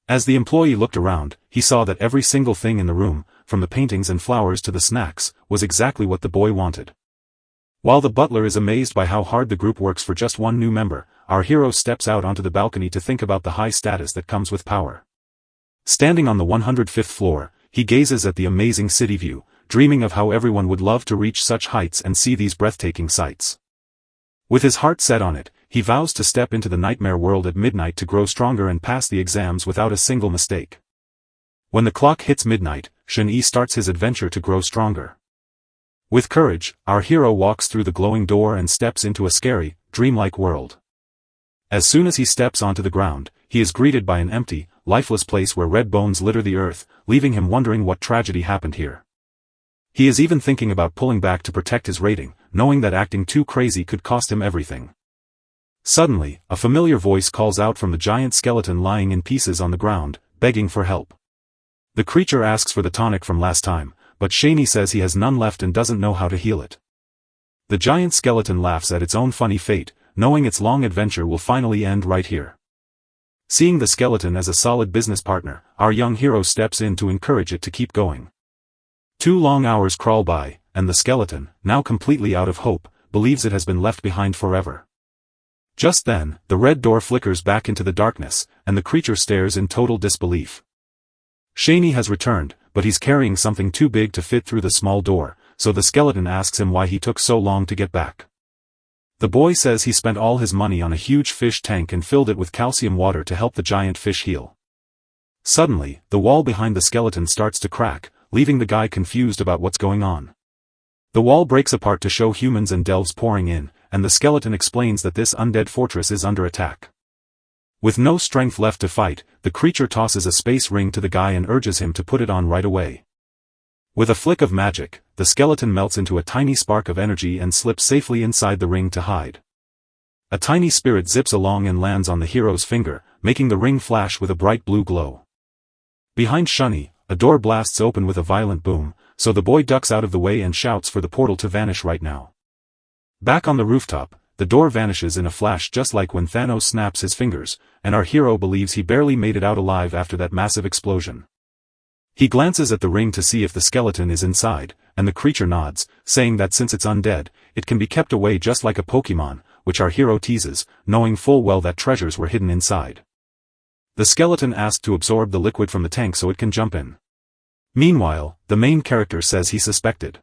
As the employee looked around, he saw that every single thing in the room, from the paintings and flowers to the snacks, was exactly what the boy wanted. While the butler is amazed by how hard the group works for just 1 new member, our hero steps out onto the balcony to think about the high status that comes with power. Standing on the 105th floor, he gazes at the amazing city view, dreaming of how everyone would love to reach such heights and see these breathtaking sights. With his heart set on it, he vows to step into the nightmare world at midnight to grow stronger and pass the exams without a single mistake. When the clock hits midnight, Shen-Yi starts his adventure to grow stronger. With courage, our hero walks through the glowing door and steps into a scary, dreamlike world. As soon as he steps onto the ground, he is greeted by an empty, lifeless place where red bones litter the earth, leaving him wondering what tragedy happened here. He is even thinking about pulling back to protect his rating, knowing that acting too crazy could cost him everything. Suddenly, a familiar voice calls out from the giant skeleton lying in pieces on the ground, begging for help. The creature asks for the tonic from last time, but Shaney says he has none left and doesn't know how to heal it. The giant skeleton laughs at its own funny fate, knowing its long adventure will finally end right here. Seeing the skeleton as a solid business partner, our young hero steps in to encourage it to keep going. 2 long hours crawl by, and the skeleton, now completely out of hope, believes it has been left behind forever. Just then, the red door flickers back into the darkness, and the creature stares in total disbelief. Shaney has returned, but he's carrying something too big to fit through the small door, so the skeleton asks him why he took so long to get back. The boy says he spent all his money on a huge fish tank and filled it with calcium water to help the giant fish heal. Suddenly, the wall behind the skeleton starts to crack, leaving the guy confused about what's going on. The wall breaks apart to show humans and delves pouring in, and the skeleton explains that this undead fortress is under attack. With no strength left to fight, the creature tosses a space ring to the guy and urges him to put it on right away. With a flick of magic, the skeleton melts into a tiny spark of energy and slips safely inside the ring to hide. A tiny spirit zips along and lands on the hero's finger, making the ring flash with a bright blue glow. Behind Shunny, a door blasts open with a violent boom, so the boy ducks out of the way and shouts for the portal to vanish right now. Back on the rooftop, the door vanishes in a flash just like when Thanos snaps his fingers, and our hero believes he barely made it out alive after that massive explosion. He glances at the ring to see if the skeleton is inside, and the creature nods, saying that since it's undead, it can be kept away just like a Pokemon, which our hero teases, knowing full well that treasures were hidden inside. The skeleton asks to absorb the liquid from the tank so it can jump in. Meanwhile, the main character says he suspected